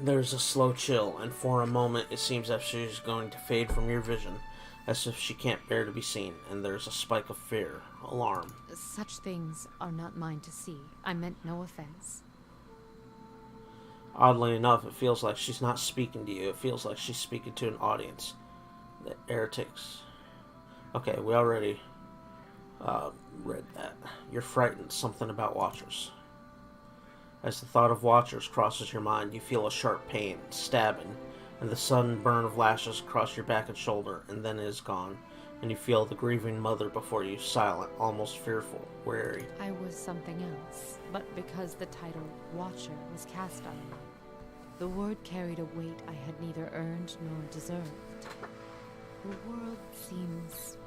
There's a slow chill, and for a moment it seems as if she's going to fade from your vision, as if she can't bear to be seen, and there's a spike of fear, alarm. Such things are not mine to see. I meant no offense. Oddly enough, it feels like she's not speaking to you. It feels like she's speaking to an audience. The heretics. Okay, we already read that. You're frightened. Something about Watchers. As the thought of Watchers crosses your mind, you feel a sharp pain, stabbing, and the sudden burn of lashes across your back and shoulder, and then it is gone, and you feel the grieving mother before you, silent, almost fearful, wary. I was something else, but because the title Watcher was cast on me, the word carried a weight I had neither earned nor deserved. The world seems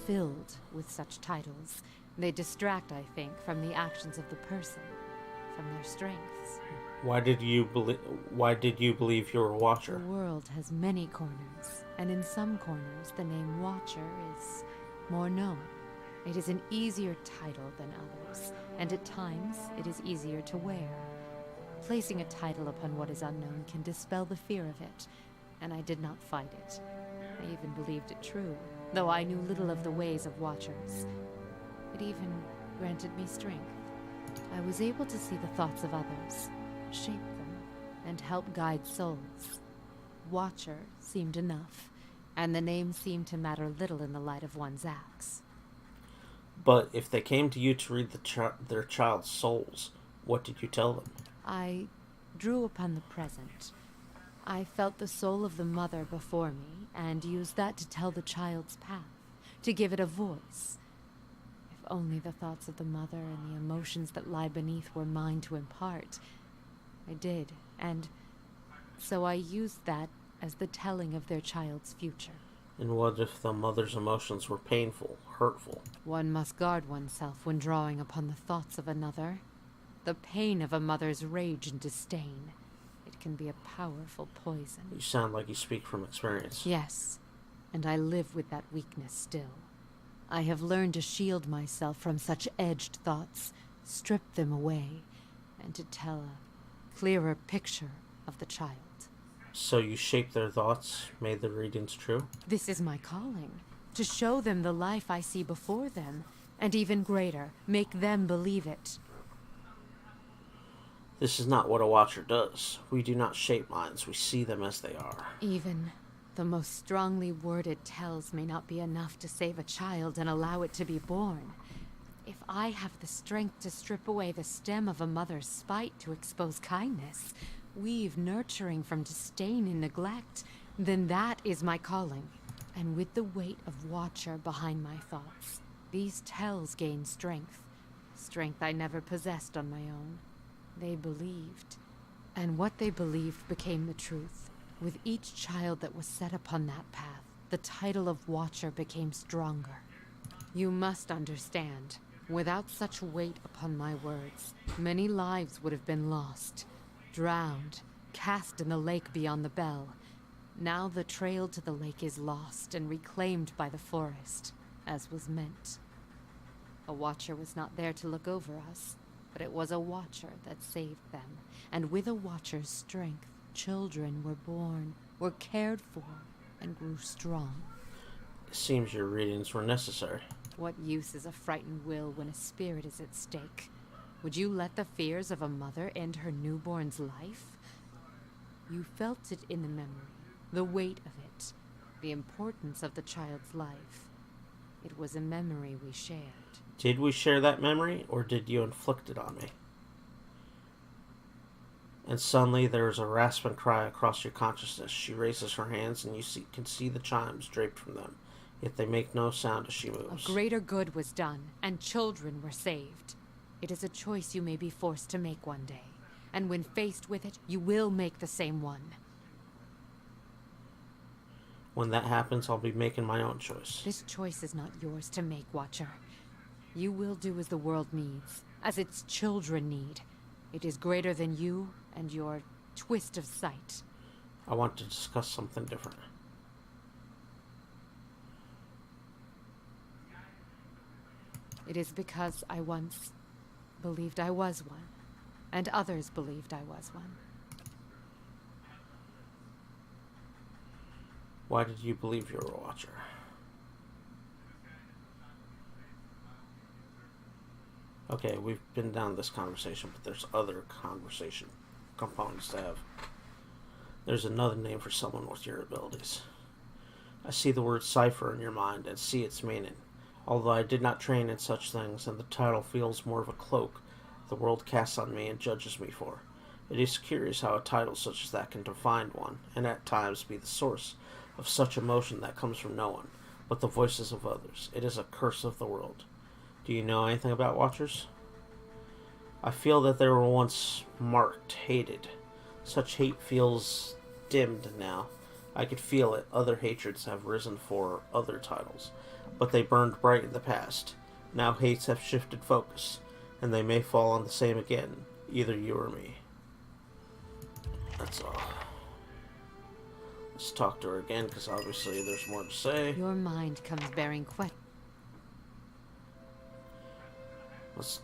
filled with such titles. They distract, I think, from the actions of the person, from their strengths. Why did you believe you were a Watcher? The world has many corners, and in some corners the name Watcher is more known. It is an easier title than others, and at times it is easier to wear. Placing a title upon what is unknown can dispel the fear of it, and I did not fight it. I even believed it true, though I knew little of the ways of Watchers. It even granted me strength. I was able to see the thoughts of others, shape them, and help guide souls. Watcher seemed enough. and the names seem to matter little in the light of one's acts. But if they came to you to read their child's souls, what did you tell them? I drew upon the present. I felt the soul of the mother before me, and used that to tell the child's path, to give it a voice. If only the thoughts of the mother and the emotions that lie beneath were mine to impart. I did, and so I used that as the telling of their child's future. And what if the mother's emotions were painful, hurtful? One must guard oneself when drawing upon the thoughts of another. The pain of a mother's rage and disdain. It can be a powerful poison. You sound like you speak from experience. Yes, and I live with that weakness still. I have learned to shield myself from such edged thoughts, strip them away, and to tell a clearer picture of the child. So you shaped their thoughts, made the readings true? This is my calling, to show them the life I see before them, and even greater, make them believe it. This is not what a watcher does. We do not shape minds, we see them as they are. Even the most strongly worded tells may not be enough to save a child and allow it to be born. If I have the strength to strip away the stem of a mother's spite to expose kindness, weave nurturing from disdain and neglect, then that is my calling. And with the weight of Watcher behind my thoughts, these tells gain strength. Strength I never possessed on my own. They believed. And what they believed became the truth. With each child that was set upon that path, the title of Watcher became stronger. You must understand, without such weight upon my words, many lives would have been lost, drowned, cast in the lake beyond the bell. Now the trail to the lake is lost and reclaimed by the forest, as was meant. A Watcher was not there to look over us, but it was a Watcher that saved them, and with a Watcher's strength, children were born, were cared for, and grew strong. It seems your readings were necessary. What use is a frightened will when a spirit is at stake? Would you let the fears of a mother end her newborn's life? You felt it in the memory, the weight of it, the importance of the child's life. It was a memory we shared. Did we share that memory, or did you inflict it on me? And suddenly there is a rasping cry across your consciousness. She raises her hands, and you can see the chimes draped from them, yet they make no sound as she moves. A greater good was done, and children were saved. It is a choice you may be forced to make one day, and when faced with it, you will make the same one. When that happens, I'll be making my own choice. This choice is not yours to make, Watcher. You will do as the world needs, as its children need. It is greater than you and your twist of sight. I want to discuss something different. It is because I once believed I was one, and others believed I was one. Why did you believe you were a Watcher? Okay, we've been down this conversation, but there's other conversation components to have. There's another name for someone with your abilities. I see the word cipher in your mind and see its meaning. Although I did not train in such things, and the title feels more of a cloak the world casts on me and judges me for. It is curious how a title such as that can define one, and at times be the source of such emotion that comes from no one, but the voices of others. It is a curse of the world. Do you know anything about Watchers? I feel that they were once marked, hated. Such hate feels dimmed now. I could feel it. Other hatreds have risen for other titles, but they burned bright in the past. Now hates have shifted focus, and they may fall on the same again, either you or me. That's all. Let's talk to her again, because obviously there's more to say. Your mind comes bearing questions. Let's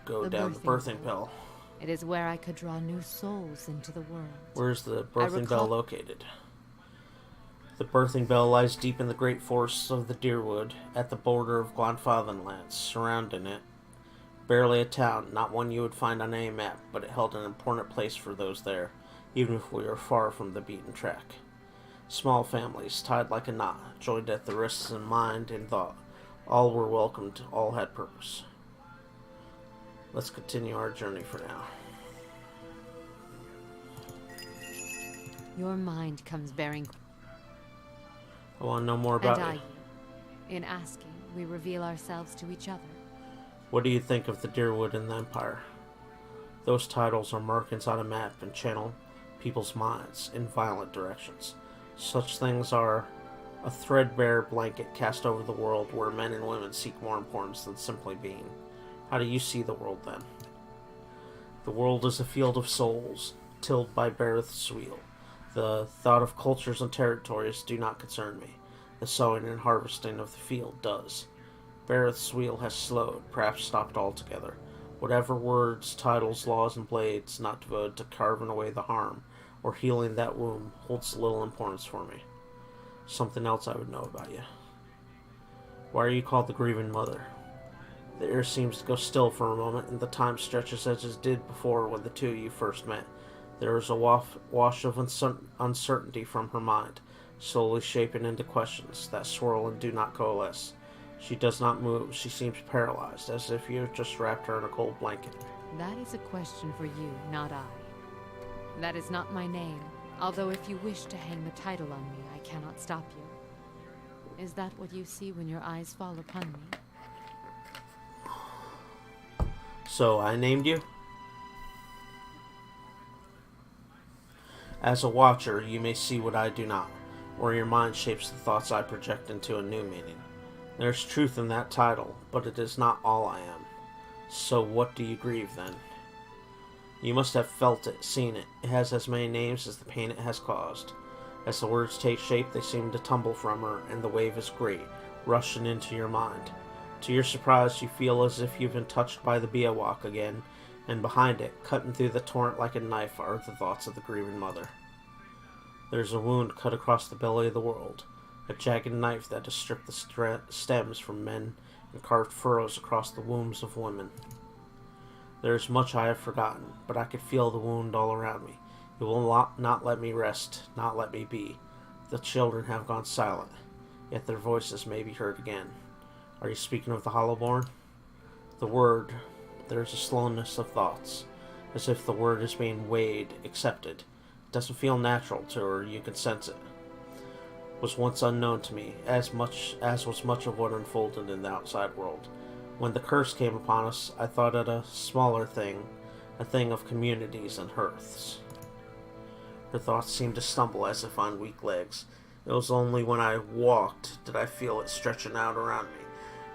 go The down the birthing birthing bell. It is where I could draw new souls into the world. Where's the birthing bell recall- located? The birthing bell lies deep in the great forests of the Deerwood, at the border of Glanfathenlands, surrounding it. Barely a town, not one you would find on any map, but it held an important place for those there, even if we were far from the beaten track. Small families, tied like a knot, joined at the wrists in mind and thought. All were welcomed, all had purpose. Let's continue our journey for now. Your mind comes bearing. I want to know more about And I you. you. In asking, we reveal ourselves to each other. What do you think of the Deerwood and the Empire? Those titles are markings on a map and channel people's minds in violent directions. Such things are a threadbare blanket cast over the world where men and women seek more importance than simply being. How do you see the world then? The world is a field of souls, tilled by Bareth's wheel. The thought of cultures and territories do not concern me. The sowing and harvesting of the field does. Bareth's wheel has slowed, perhaps stopped altogether. Whatever words, titles, laws, and blades not devoted to carving away the harm or healing that wound holds little importance for me. Something else I would know about you. Why are you called the Grieving Mother? The air seems to go still for a moment, and the time stretches as it did before when the two of you first met. There is a wash of uncertainty from her mind, slowly shaping into questions that swirl and do not coalesce. She does not move. She seems paralyzed, as if you have just wrapped her in a cold blanket. That is a question for you, not I. That is not my name, although if you wish to hang the title on me, I cannot stop you. Is that what you see when your eyes fall upon me? So, I named you? As a watcher, you may see what I do not, or your mind shapes the thoughts I project into a new meaning. There is truth in that title, but it is not all I am. So what do you grieve, then? You must have felt it, seen it. It has as many names as the pain it has caused. As the words take shape, they seem to tumble from her, and the wave is great, rushing into your mind. To your surprise, you feel as if you've been touched by the Biawak again, and behind it, cutting through the torrent like a knife, are the thoughts of the Grieving Mother. There's a wound cut across the belly of the world, a jagged knife that has stripped the stems from men and carved furrows across the wombs of women. There is much I have forgotten, but I could feel the wound all around me. It will not let me rest, not let me be. The children have gone silent, yet their voices may be heard again. Are you speaking of the Hollowborn? The word, there is a slowness of thoughts, as if the word is being weighed, accepted. It doesn't feel natural to her, you can sense it. Was once unknown to me, as was much of what unfolded in the outside world. When the curse came upon us, I thought it a smaller thing, a thing of communities and hearths. Her thoughts seemed to stumble as if on weak legs. It was only when I walked did I feel it stretching out around me,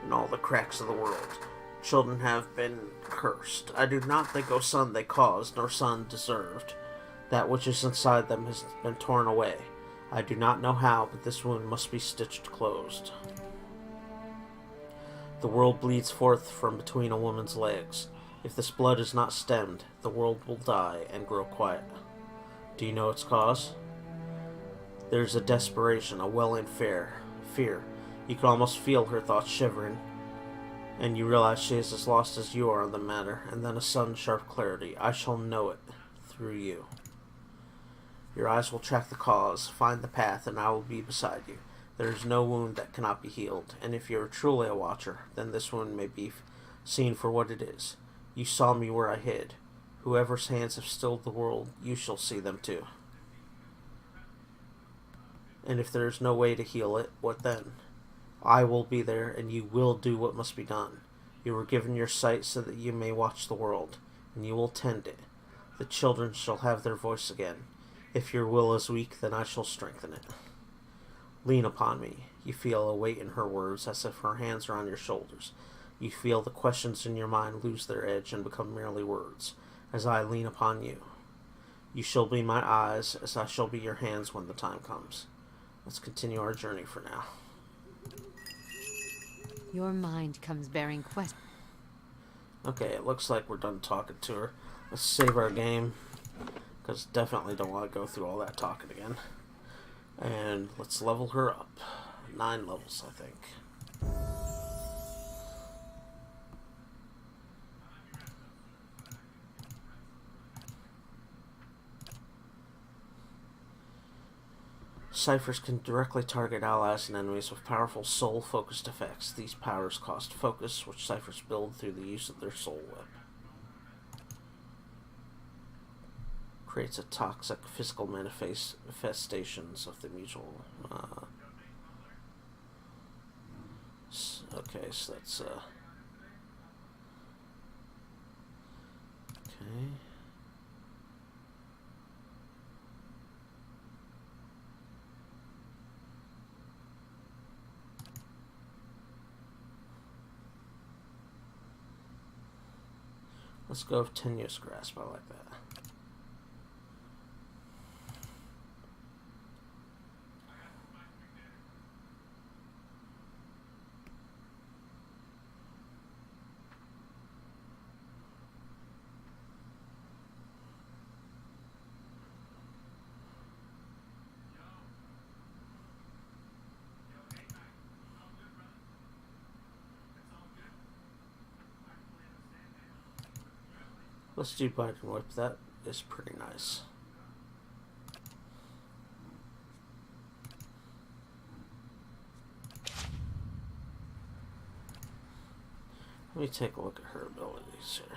in all the cracks of the world. Children have been cursed. I do not think, O son, they caused, nor son deserved. That which is inside them has been torn away. I do not know how, but this wound must be stitched closed. The world bleeds forth from between a woman's legs. If this blood is not stemmed, the world will die and grow quiet. Do you know its cause? There is a desperation, a welling fear. You can almost feel her thoughts shivering, and you realize she is as lost as you are on the matter, and then a sudden sharp clarity. I shall know it through you. Your eyes will track the cause, find the path, and I will be beside you. There is no wound that cannot be healed, and if you are truly a watcher, then this wound may be seen for what it is. You saw me where I hid. Whoever's hands have stilled the world, you shall see them too. And if there is no way to heal it, what then? I will be there, and you will do what must be done. You were given your sight so that you may watch the world, and you will tend it. The children shall have their voice again. If your will is weak, then I shall strengthen it. Lean upon me. You feel a weight in her words, as if her hands are on your shoulders. You feel the questions in your mind lose their edge and become merely words, as I lean upon you. You shall be my eyes, as I shall be your hands when the time comes. Let's continue our journey for now. Your mind comes bearing questions. Okay, it looks like we're done talking to her. Let's save our game, because definitely don't want to go through all that talking again. And let's level her up. 9 levels, I think. Ciphers can directly target allies and enemies with powerful soul-focused effects. These powers cost focus, which ciphers build through the use of their soul whip. Creates a toxic physical manifestations of the mutual. Okay, so that's okay. Let's go with Tenuous Grasp. I like that. Let's do Binding Whip. That is pretty nice. Let me take a look at her abilities here.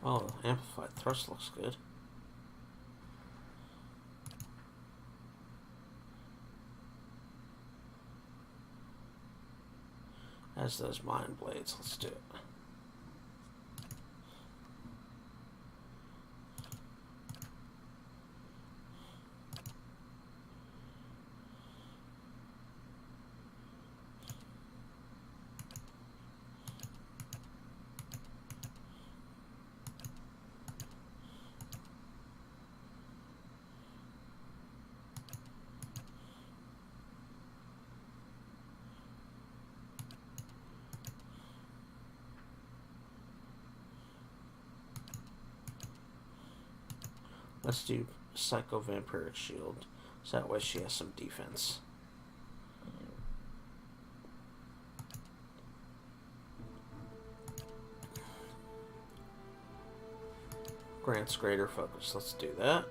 Oh, Amplified Thrust looks good. As does Mind Blades. Let's do it. Let's do Psycho Vampiric Shield, so that way she has some defense. Grants greater focus. Let's do that.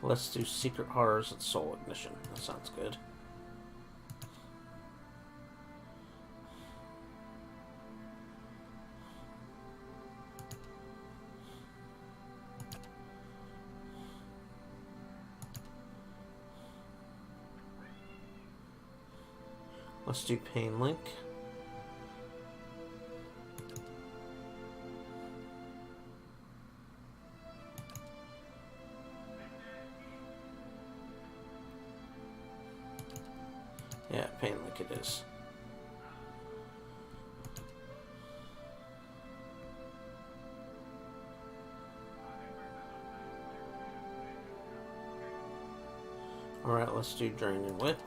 Let's do Secret Horrors and Soul Ignition. That sounds good. Let's do Pain Link. Yeah, Pain Link it is. Alright, let's do Draining Whip.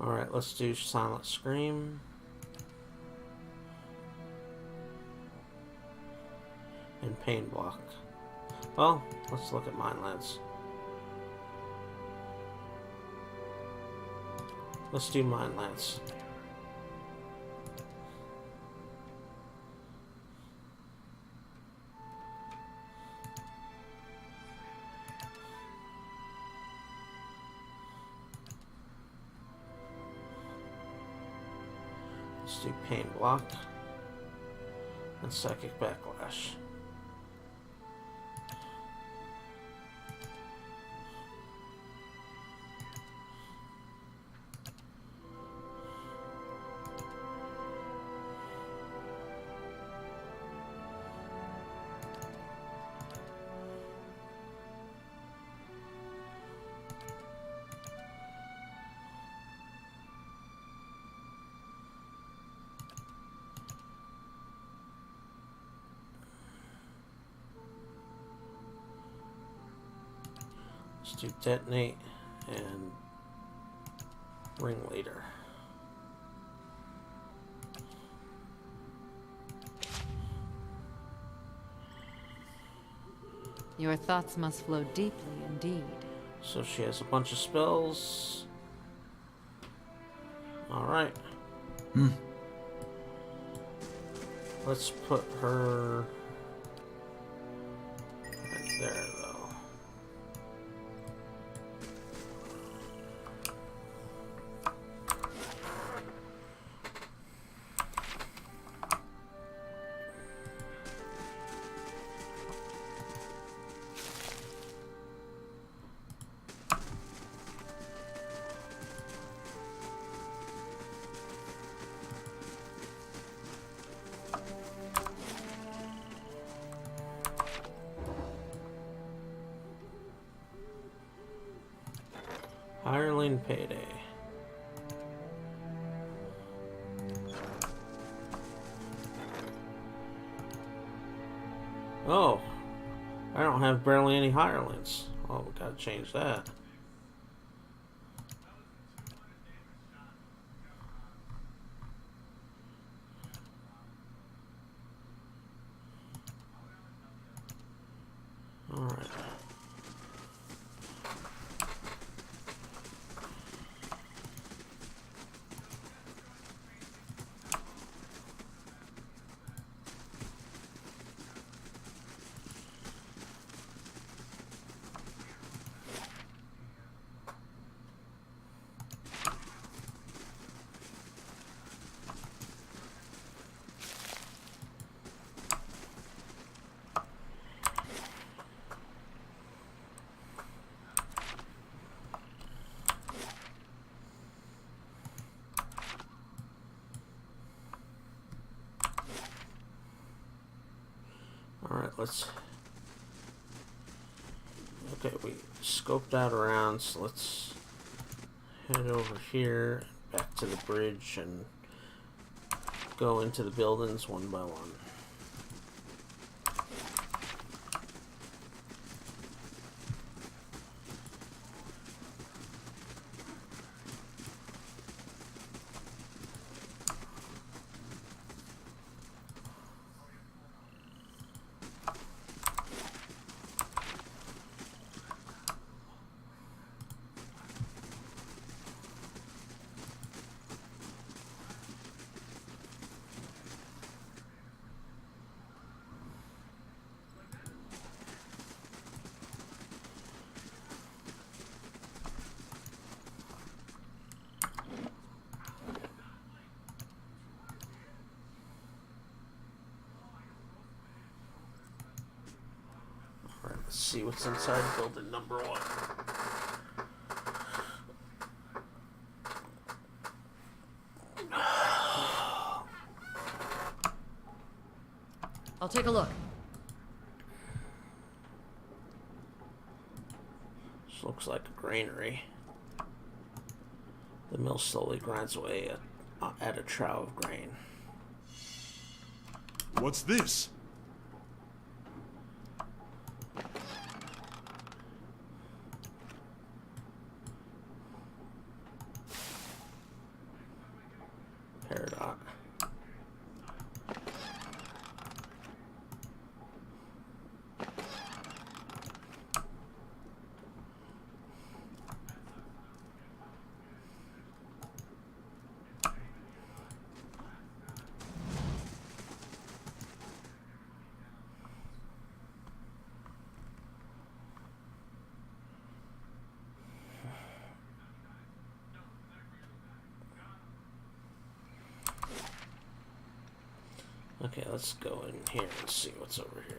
Alright, let's do Silent Scream. And Pain Block. Well, let's look at Mind Lance. Let's do Mind Lance. Let's do Pain Block and Psychic Backlash. Let's do Detonate and Ringleader. Your thoughts must flow deeply indeed. So she has a bunch of spells. Alright. Let's put her right there, though. Hireling Payday. Oh, I don't have barely any hirelings. Oh, we gotta change that. Alright. Alright, let's... Okay, we scoped out around, so let's head over here, back to the bridge, and go into the buildings one by one. Let's see what's inside building number 1. I'll take a look. This looks like a granary. The mill slowly grinds away at a trough of grain. What's this? Peridot. Okay, let's go in here and see what's over here.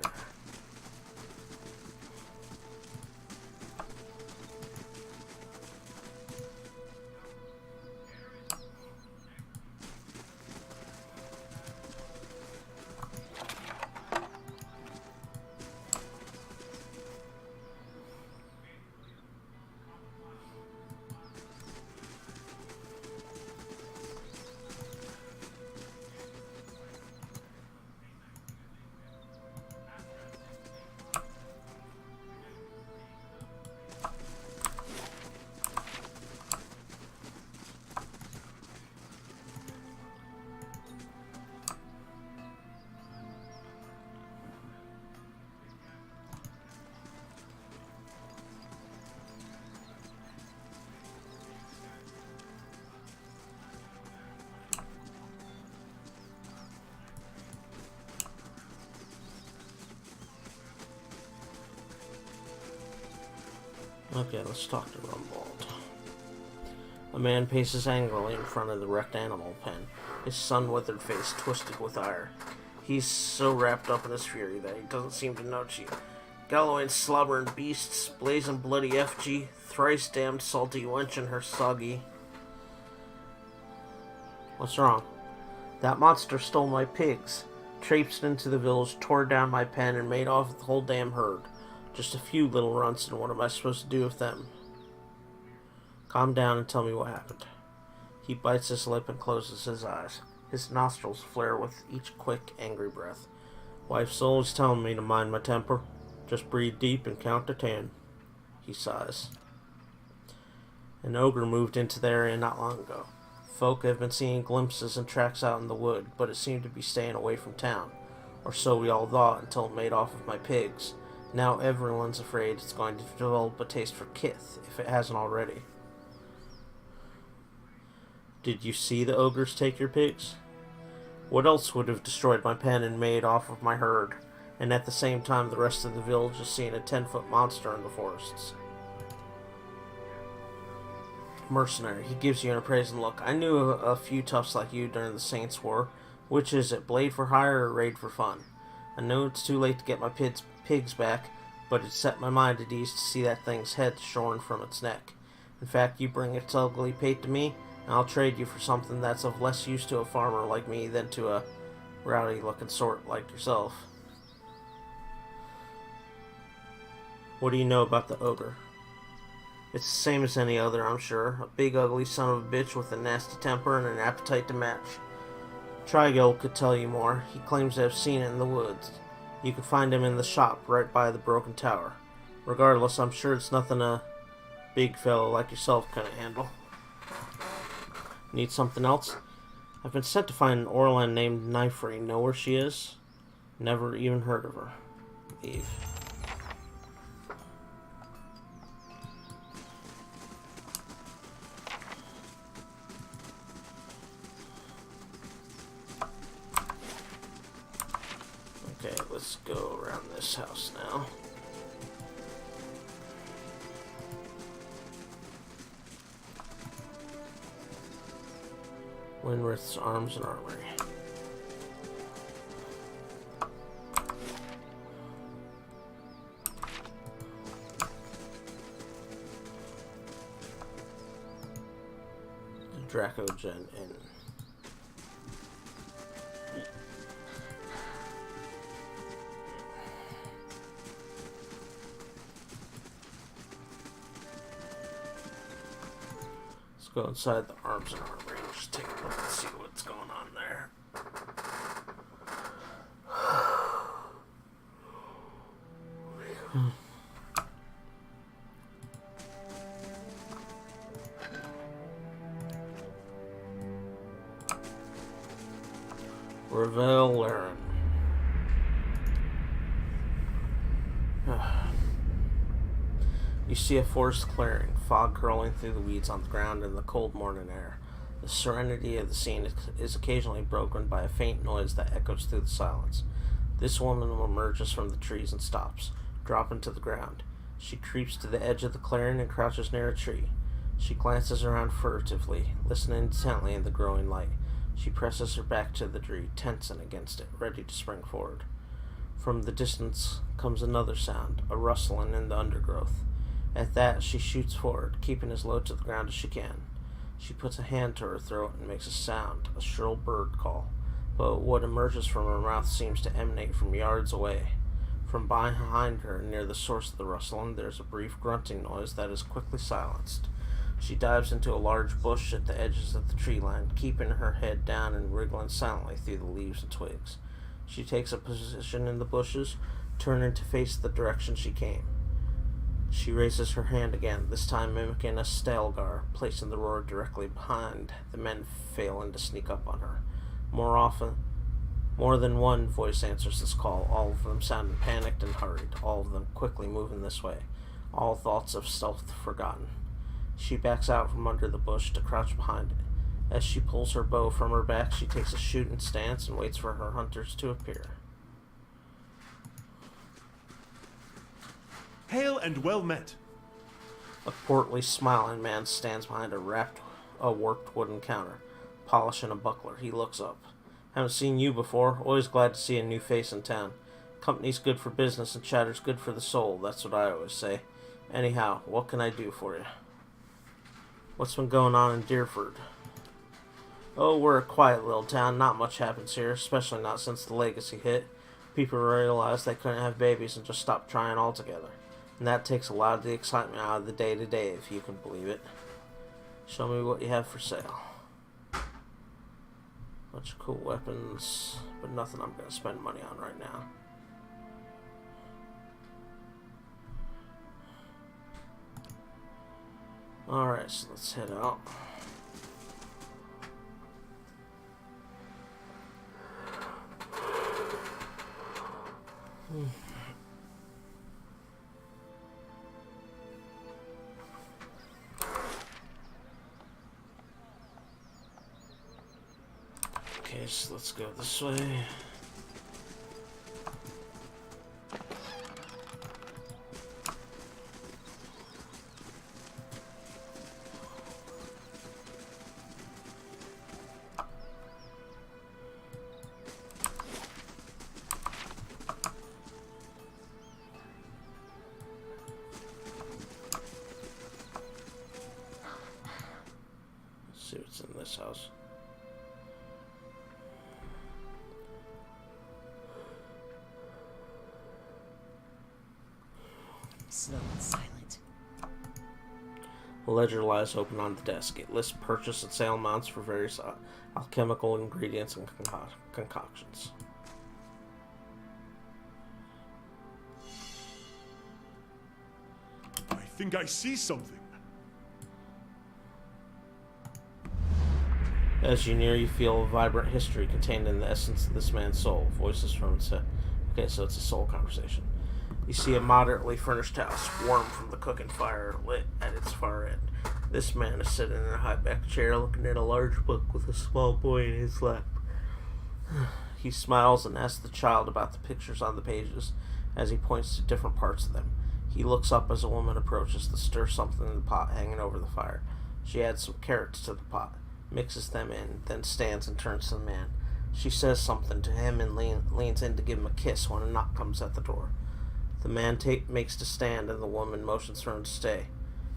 Okay, let's talk to Rumbold. A man paces angrily in front of the wrecked animal pen, his sun-withered face twisted with ire. He's so wrapped up in his fury that he doesn't seem to notice you. Galloway's slobbering beasts, blazing bloody effigy, thrice damned salty wench and her soggy... What's wrong? That monster stole my pigs, traipsed into the village, tore down my pen, and made off with the whole damn herd. Just a few little runts, and what am I supposed to do with them? Calm down and tell me what happened. He bites his lip and closes his eyes. His nostrils flare with each quick, angry breath. Wife's always telling me to mind my temper. Just breathe deep and count to 10. He sighs. An ogre moved into the area not long ago. Folk have been seeing glimpses and tracks out in the wood, but it seemed to be staying away from town. Or so we all thought until it made off with my pigs. Now everyone's afraid it's going to develop a taste for kith, if it hasn't already. Did you see the ogres take your pigs? What else would have destroyed my pen and made off of my herd, and at the same time the rest of the village is seeing a 10-foot monster in the forests? Mercenary, he gives you an appraising look. I knew a few toughs like you during the Saints' War. Which is it, blade for hire or raid for fun? I know it's too late to get my pigs back, but it set my mind at ease to see that thing's head shorn from its neck. In fact, you bring its ugly pate to me, and I'll trade you for something that's of less use to a farmer like me than to a rowdy-looking sort like yourself. What do you know about the ogre? It's the same as any other, I'm sure. A big, ugly son of a bitch with a nasty temper and an appetite to match. Trigil could tell you more. He claims to have seen it in the woods. You could find him in the shop right by the broken tower. Regardless, I'm sure it's nothing a big fellow like yourself can handle. Need something else? I've been sent to find an Orlan named Nifri. Know where she is? Never even heard of her. Leave. Okay, let's go around this house now. Winrith's Arms and Armory. The Dracogen Inn. Let's go inside the Arms and Armory. Just take a look and see what's going on there. Revel Laren. You see a forest clearing, fog curling through the weeds on the ground in the cold morning air. The serenity of the scene is occasionally broken by a faint noise that echoes through the silence. This woman emerges from the trees and stops, dropping to the ground. She creeps to the edge of the clearing and crouches near a tree. She glances around furtively, listening intently in the growing light. She presses her back to the tree, tensing against it, ready to spring forward. From the distance comes another sound, a rustling in the undergrowth. At that, she shoots forward, keeping as low to the ground as she can. She puts a hand to her throat and makes a sound, a shrill bird call. But what emerges from her mouth seems to emanate from yards away. From behind her, near the source of the rustling, there's a brief grunting noise that is quickly silenced. She dives into a large bush at the edges of the tree line, keeping her head down and wriggling silently through the leaves and twigs. She takes a position in the bushes, turning to face the direction she came. She raises her hand again, this time mimicking a Stelgar, placing the roar directly behind, the men failing to sneak up on her. More than one voice answers this call, all of them sounding panicked and hurried, all of them quickly moving this way, all thoughts of stealth forgotten. She backs out from under the bush to crouch behind it. As she pulls her bow from her back, she takes a shooting stance and waits for her hunters to appear. Hail and well met. A portly, smiling man stands behind a warped wooden counter, polishing a buckler. He looks up. Haven't seen you before. Always glad to see a new face in town. Company's good for business and chatter's good for the soul. That's what I always say. Anyhow, what can I do for you? What's been going on in Deerford? Oh, we're a quiet little town. Not much happens here, especially not since the legacy hit. People realized they couldn't have babies and just stopped trying altogether. And that takes a lot of the excitement out of the day-to-day, if you can believe it. Show me what you have for sale. Bunch of cool weapons, but nothing I'm going to spend money on right now. Alright, so let's head out. Okay, so let's go this way. Let's see what's in this house. Slow and silent. A ledger lies open on the desk. It lists purchase and sale amounts for various alchemical ingredients and concoctions. I think I see something. As you near, you feel a vibrant history contained in the essence of this man's soul. Voices from its head. Okay, so it's a soul conversation. You see a moderately furnished house, warm from the cooking fire lit at its far end. This man is sitting in a high-backed chair looking at a large book with a small boy in his lap. He smiles and asks the child about the pictures on the pages as he points to different parts of them. He looks up as a woman approaches to stir something in the pot hanging over the fire. She adds some carrots to the pot, mixes them in, then stands and turns to the man. She says something to him and leans in to give him a kiss when a knock comes at the door. The man makes to stand and the woman motions for him to stay.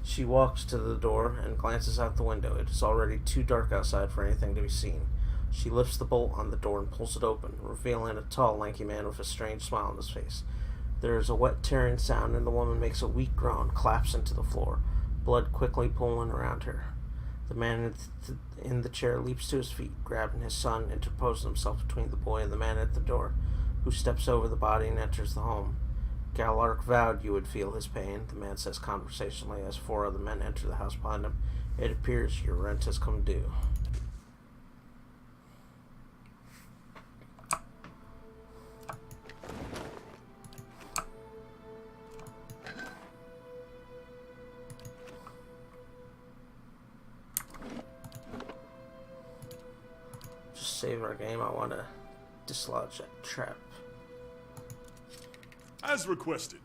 She walks to the door and glances out the window. It is already too dark outside for anything to be seen. She lifts the bolt on the door and pulls it open, revealing a tall, lanky man with a strange smile on his face. There is a wet, tearing sound, and the woman makes a weak groan, collapses into the floor, blood quickly pooling around her. The man in the chair leaps to his feet, grabbing his son, interposing himself between the boy and the man at the door, who steps over the body and enters the home. Galark vowed you would feel his pain, the man says conversationally as four other men enter the house behind him. It appears your rent has come due. save our game. I want to dislodge that trap. As requested.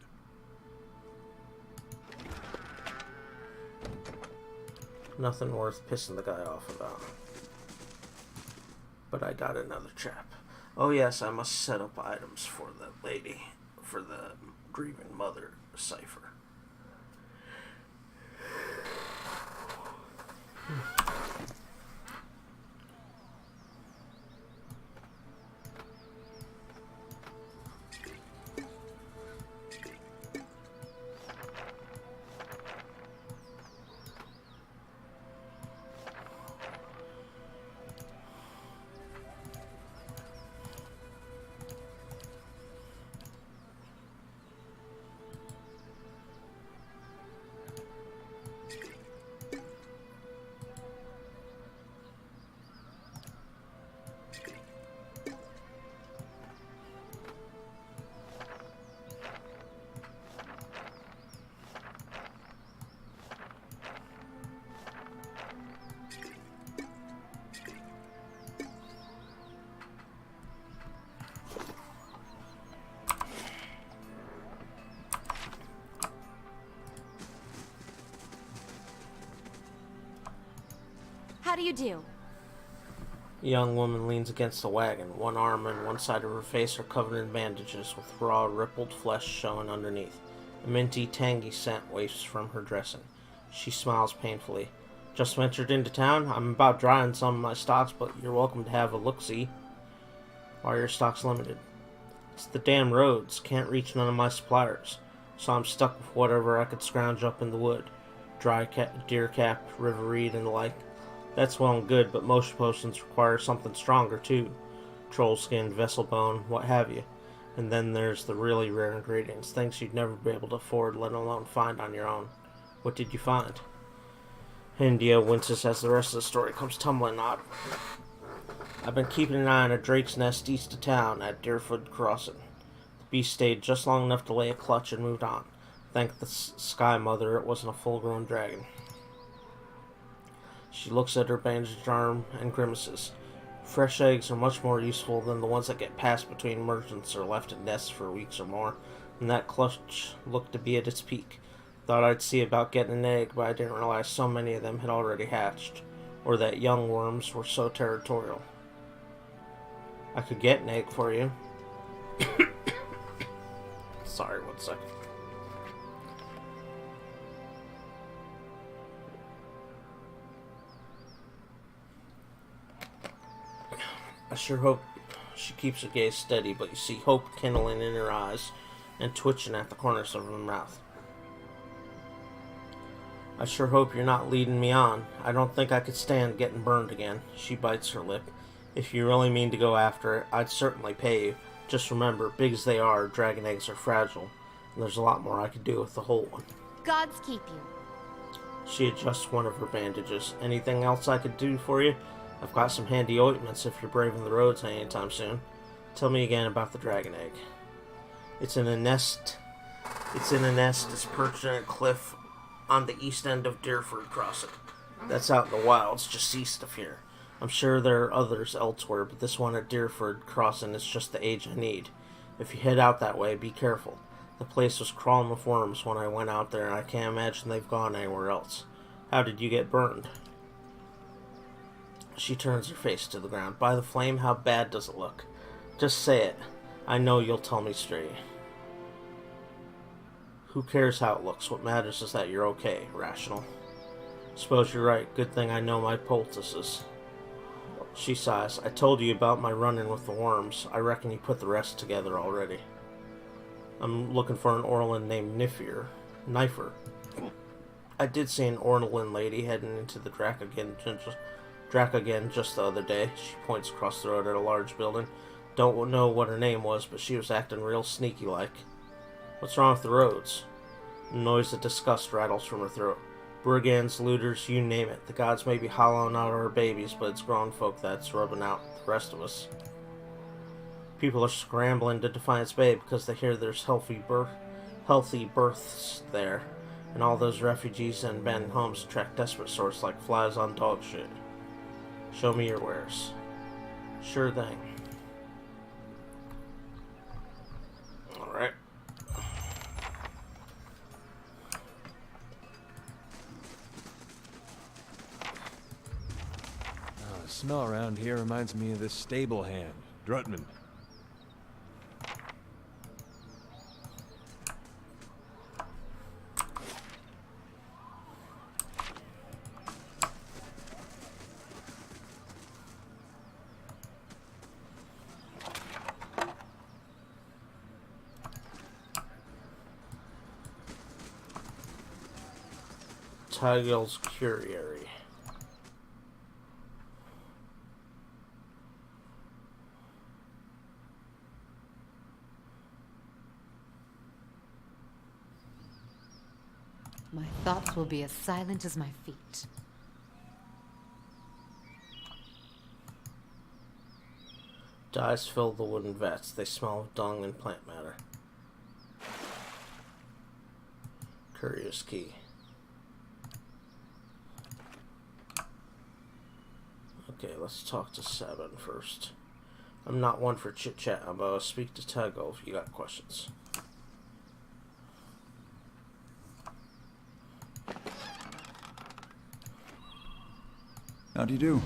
Nothing worth pissing the guy off about. But I got another trap. Oh yes, I must set up items for the lady, for the grieving mother cipher. How do you do? A young woman leans against the wagon. One arm and one side of her face are covered in bandages, with raw, rippled flesh showing underneath. A minty, tangy scent wafts from her dressing. She smiles painfully. Just ventured into town. I'm about dry on some of my stocks, but you're welcome to have a look-see. Why are your stocks limited? It's the damn roads. Can't reach none of my suppliers. So I'm stuck with whatever I could scrounge up in the wood. Deer cap, river reed, and the like. That's well and good, but most potions require something stronger, too. Troll skin, vessel bone, what have you. And then there's the really rare ingredients, things you'd never be able to afford, let alone find on your own. What did you find? India winces as the rest of the story comes tumbling out. I've been keeping an eye on a drake's nest east of town at Deerfoot Crossing. The beast stayed just long enough to lay a clutch and moved on. Thank the Sky Mother it wasn't a full-grown dragon. She looks at her bandaged arm and grimaces. Fresh eggs are much more useful than the ones that get passed between merchants or left in nests for weeks or more, and that clutch looked to be at its peak. Thought I'd see about getting an egg, but I didn't realize so many of them had already hatched, or that young worms were so territorial. I could get an egg for you. Sorry, 1 second. I sure hope she keeps her gaze steady, but you see hope kindling in her eyes and twitching at the corners of her mouth. I sure hope you're not leading me on. I don't think I could stand getting burned again. She bites her lip. If you really mean to go after it, I'd certainly pay you. Just remember, big as they are, dragon eggs are fragile, and there's a lot more I could do with the whole one. Gods keep you. She adjusts one of her bandages. Anything else I could do for you? I've got some handy ointments if you're braving the roads anytime soon. Tell me again about the dragon egg. It's in a nest. It's perched in a cliff on the east end of Deerfoot Crossing. That's out in the wilds, just east of here. I'm sure there are others elsewhere, but this one at Deerfoot Crossing is just the age I need. If you head out that way, be careful. The place was crawling with worms when I went out there, and I can't imagine they've gone anywhere else. How did you get burned? She turns her face to the ground. By the flame, how bad does it look? Just say it. I know you'll tell me straight. Who cares how it looks? What matters is that you're okay, Rational. Suppose you're right. Good thing I know my poultices. She sighs. I told you about my run-in with the worms. I reckon you put the rest together already. I'm looking for an Orlin named Knifer. I did see an Orlin lady heading into the Drakagen just the other day. She points across the road at a large building. Don't know what her name was, but she was acting real sneaky-like. What's wrong with the roads? A noise of disgust rattles from her throat. Brigands, looters, you name it. The gods may be hollowing out our babies, but it's grown folk that's rubbing out the rest of us. People are scrambling to Defiance Bay because they hear there's healthy births there, and all those refugees and abandoned homes attract desperate sorts like flies on dog shit. Show me your wares. Sure thing. Alright. The smell around here reminds me of this stable hand, Drutman. Tygal's Curiery. My thoughts will be as silent as my feet. Dyes fill the wooden vats. They smell of dung and plant matter. Courier's Key. Okay, let's talk to Sabin first. I'm not one for chit-chat, but I'll speak to Tygal if you got questions. How do you do?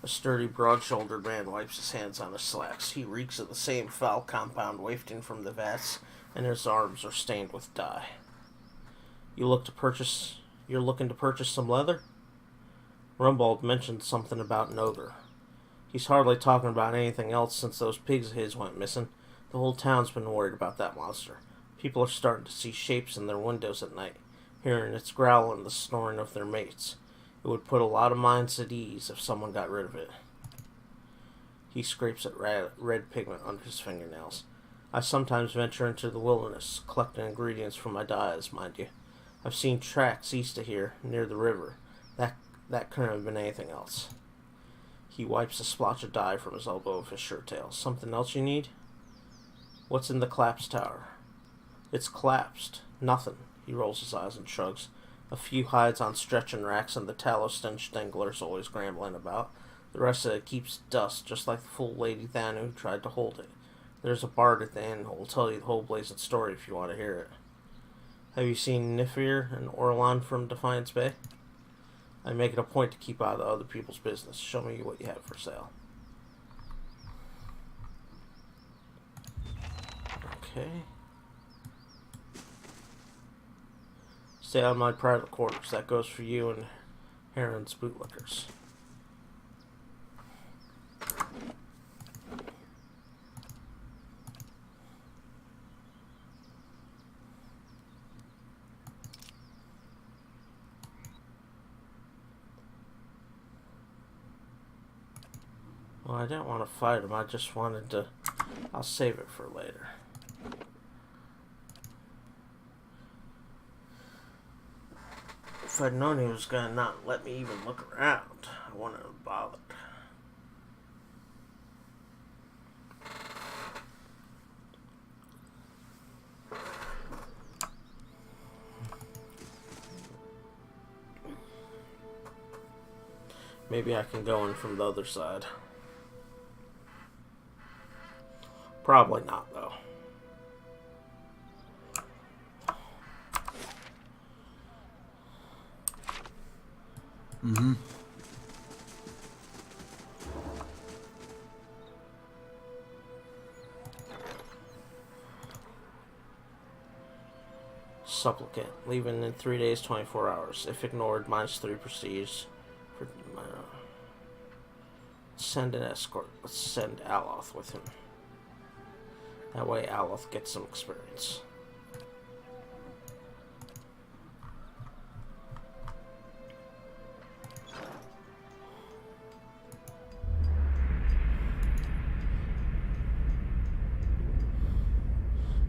A sturdy, broad-shouldered man wipes his hands on his slacks. He reeks of the same foul compound wafting from the vats, and his arms are stained with dye. You're looking to purchase some leather? Rumbald mentioned something about an ogre. He's hardly talking about anything else since those pigs of his went missing. The whole town's been worried about that monster. People are starting to see shapes in their windows at night, hearing its growl and the snoring of their mates. It would put a lot of minds at ease if someone got rid of it. He scrapes at red pigment under his fingernails. I sometimes venture into the wilderness, collecting ingredients for my dyes, mind you. I've seen tracks east of here, near the river. That couldn't have been anything else. He wipes a splotch of dye from his elbow of his shirt tail. Something else you need? What's in the collapsed tower? It's collapsed. Nothing. He rolls his eyes and shrugs. A few hides on stretching racks and the tallow stench Dengler's always grambling about. The rest of it keeps dust, just like the fool Lady Thanu who tried to hold it. There's a bard at the inn who will tell you the whole blazing story if you want to hear it. Have you seen Nifir and Orlan from Defiance Bay? I make it a point to keep out of other people's business. Show me what you have for sale. Okay. Stay out of my private quarters. That goes for you and Heron's bootlickers. Well, I didn't want to fight him. I just wanted to... I'll save it for later. If I'd known he was going to not let me even look around, I wouldn't have bothered. Maybe I can go in from the other side. Probably not, though. Mm-hmm. Supplicant. Leaving in 3 days, 24 hours. If ignored, -3 prestige. For, send an escort. Let's send Aloth with him. That way Aloth gets some experience.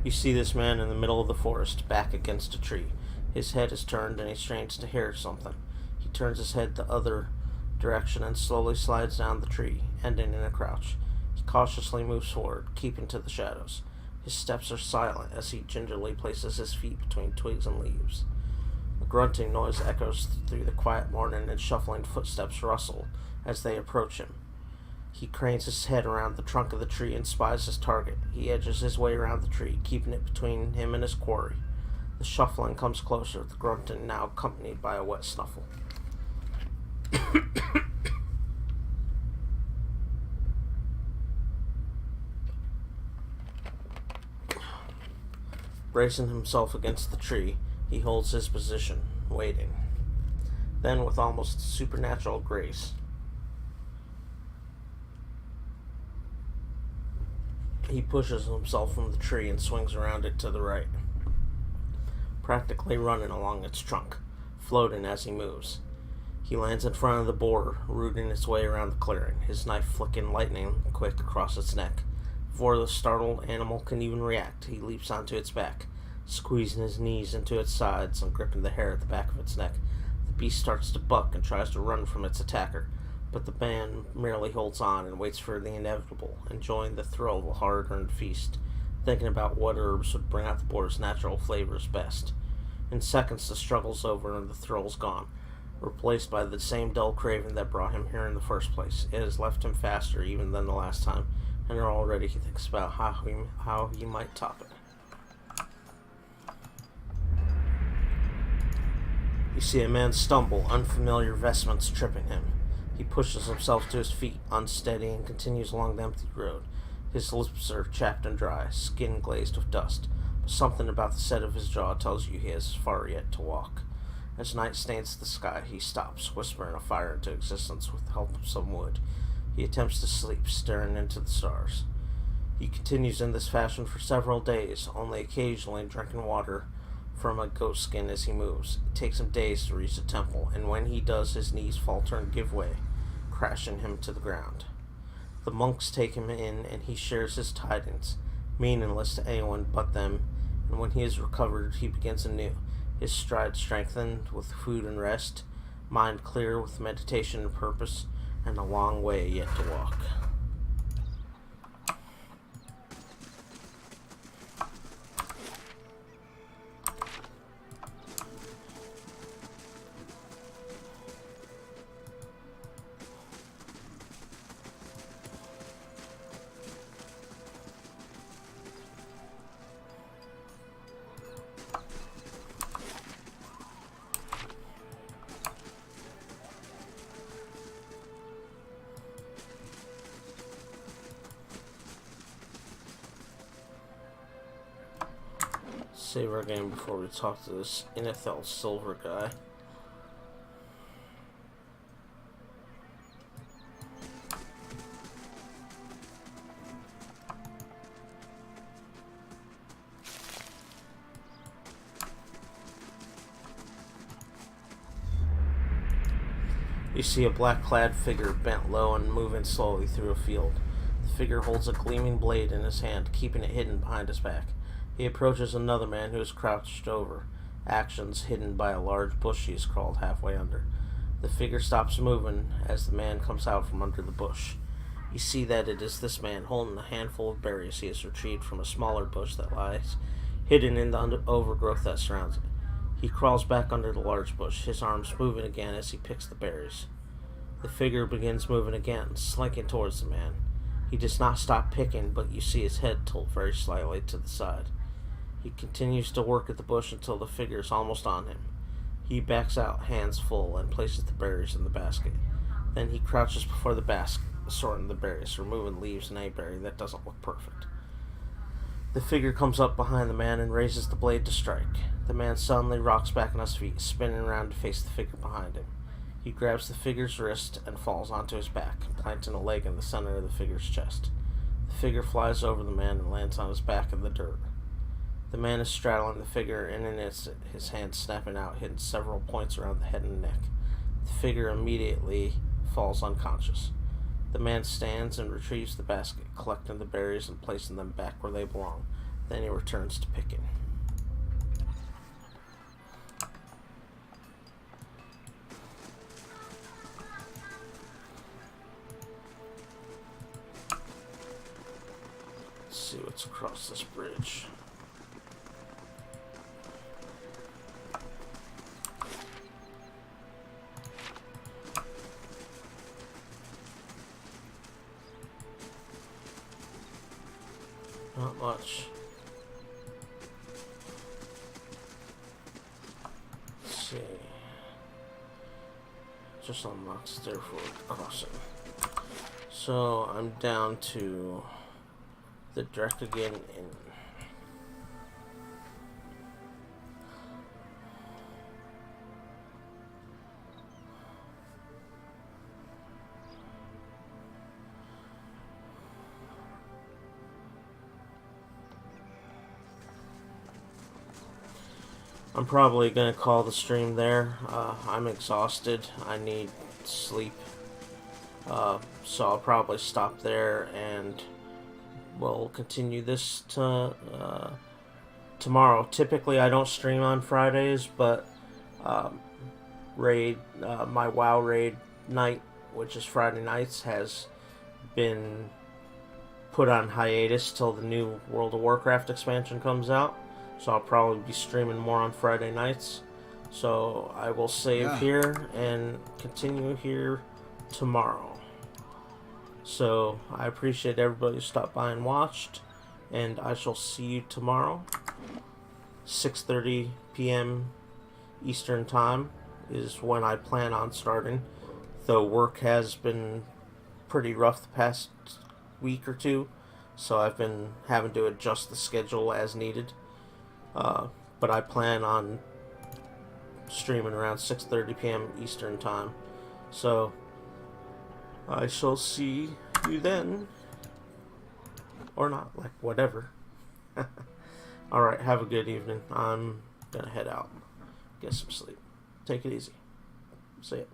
You see this man in the middle of the forest, back against a tree. His head is turned and he strains to hear something. He turns his head the other direction and slowly slides down the tree, ending in a crouch. He cautiously moves forward, keeping to the shadows. His steps are silent as he gingerly places his feet between twigs and leaves. A grunting noise echoes through the quiet morning and shuffling footsteps rustle as they approach him. He cranes his head around the trunk of the tree and spies his target. He edges his way around the tree, keeping it between him and his quarry. The shuffling comes closer, the grunting now accompanied by a wet snuffle. Bracing himself against the tree, he holds his position, waiting. Then, with almost supernatural grace, he pushes himself from the tree and swings around it to the right, practically running along its trunk, floating as he moves. He lands in front of the boar, rooting its way around the clearing, his knife flicking lightning quick across its neck. Before the startled animal can even react, he leaps onto its back, squeezing his knees into its sides and gripping the hair at the back of its neck. The beast starts to buck and tries to run from its attacker, but the man merely holds on and waits for the inevitable, enjoying the thrill of a hard-earned feast, thinking about what herbs would bring out the boar's natural flavors best. In seconds, the struggle's over and the thrill's gone, replaced by the same dull craving that brought him here in the first place. It has left him faster even than the last time, and already he thinks about how he might top it. You see a man stumble, unfamiliar vestments tripping him. He pushes himself to his feet, unsteady, and continues along the empty road. His lips are chapped and dry, skin glazed with dust, but something about the set of his jaw tells you he has far yet to walk. As night stains the sky, he stops, whispering a fire into existence with the help of some wood. He attempts to sleep, staring into the stars. He continues in this fashion for several days, only occasionally drinking water from a goat skin as he moves. It takes him days to reach the temple, and when he does, his knees falter and give way, crashing him to the ground. The monks take him in, and he shares his tidings, meaningless to anyone but them, and when he is recovered, he begins anew, his stride strengthened with food and rest, mind clear with meditation and purpose, and a long way yet to walk. Save our game before we talk to this Inethel Silver guy. You see a black-clad figure bent low and moving slowly through a field. The figure holds a gleaming blade in his hand, keeping it hidden behind his back. He approaches another man who is crouched over, actions hidden by a large bush he is crawled halfway under. The figure stops moving as the man comes out from under the bush. You see that it is this man holding a handful of berries he has retrieved from a smaller bush that lies hidden in the overgrowth that surrounds it. He crawls back under the large bush, his arms moving again as he picks the berries. The figure begins moving again, slinking towards the man. He does not stop picking, but you see his head tilt very slightly to the side. He continues to work at the bush until the figure is almost on him. He backs out, hands full, and places the berries in the basket. Then he crouches before the basket, sorting the berries, removing leaves and any berry that doesn't look perfect. The figure comes up behind the man and raises the blade to strike. The man suddenly rocks back on his feet, spinning around to face the figure behind him. He grabs the figure's wrist and falls onto his back, planting a leg in the center of the figure's chest. The figure flies over the man and lands on his back in the dirt. The man is straddling the figure, and in his hand snapping out, hitting several points around the head and neck. The figure immediately falls unconscious. The man stands and retrieves the basket, collecting the berries and placing them back where they belong. Then he returns to picking. Let's see what's across this bridge. much. Let's see. Just unlocks Stairford Crossing. So I'm down to the Drekkagen Inn. I'm probably gonna call the stream there. I'm exhausted. I need sleep. So I'll probably stop there, and we'll continue this tomorrow. Typically, I don't stream on Fridays, but my WoW raid night, which is Friday nights, has been put on hiatus till the new World of Warcraft expansion comes out. So I'll probably be streaming more on Friday nights. So I will save here and continue here tomorrow. So I appreciate everybody who stopped by and watched. And I shall see you tomorrow. 6:30 p.m. Eastern Time is when I plan on starting. Though work has been pretty rough the past week or two. So I've been having to adjust the schedule as needed. But I plan on streaming around 6:30 p.m. Eastern Time. So I shall see you then. Or not, like, whatever. Alright, have a good evening. I'm gonna head out. Get some sleep. Take it easy. See ya.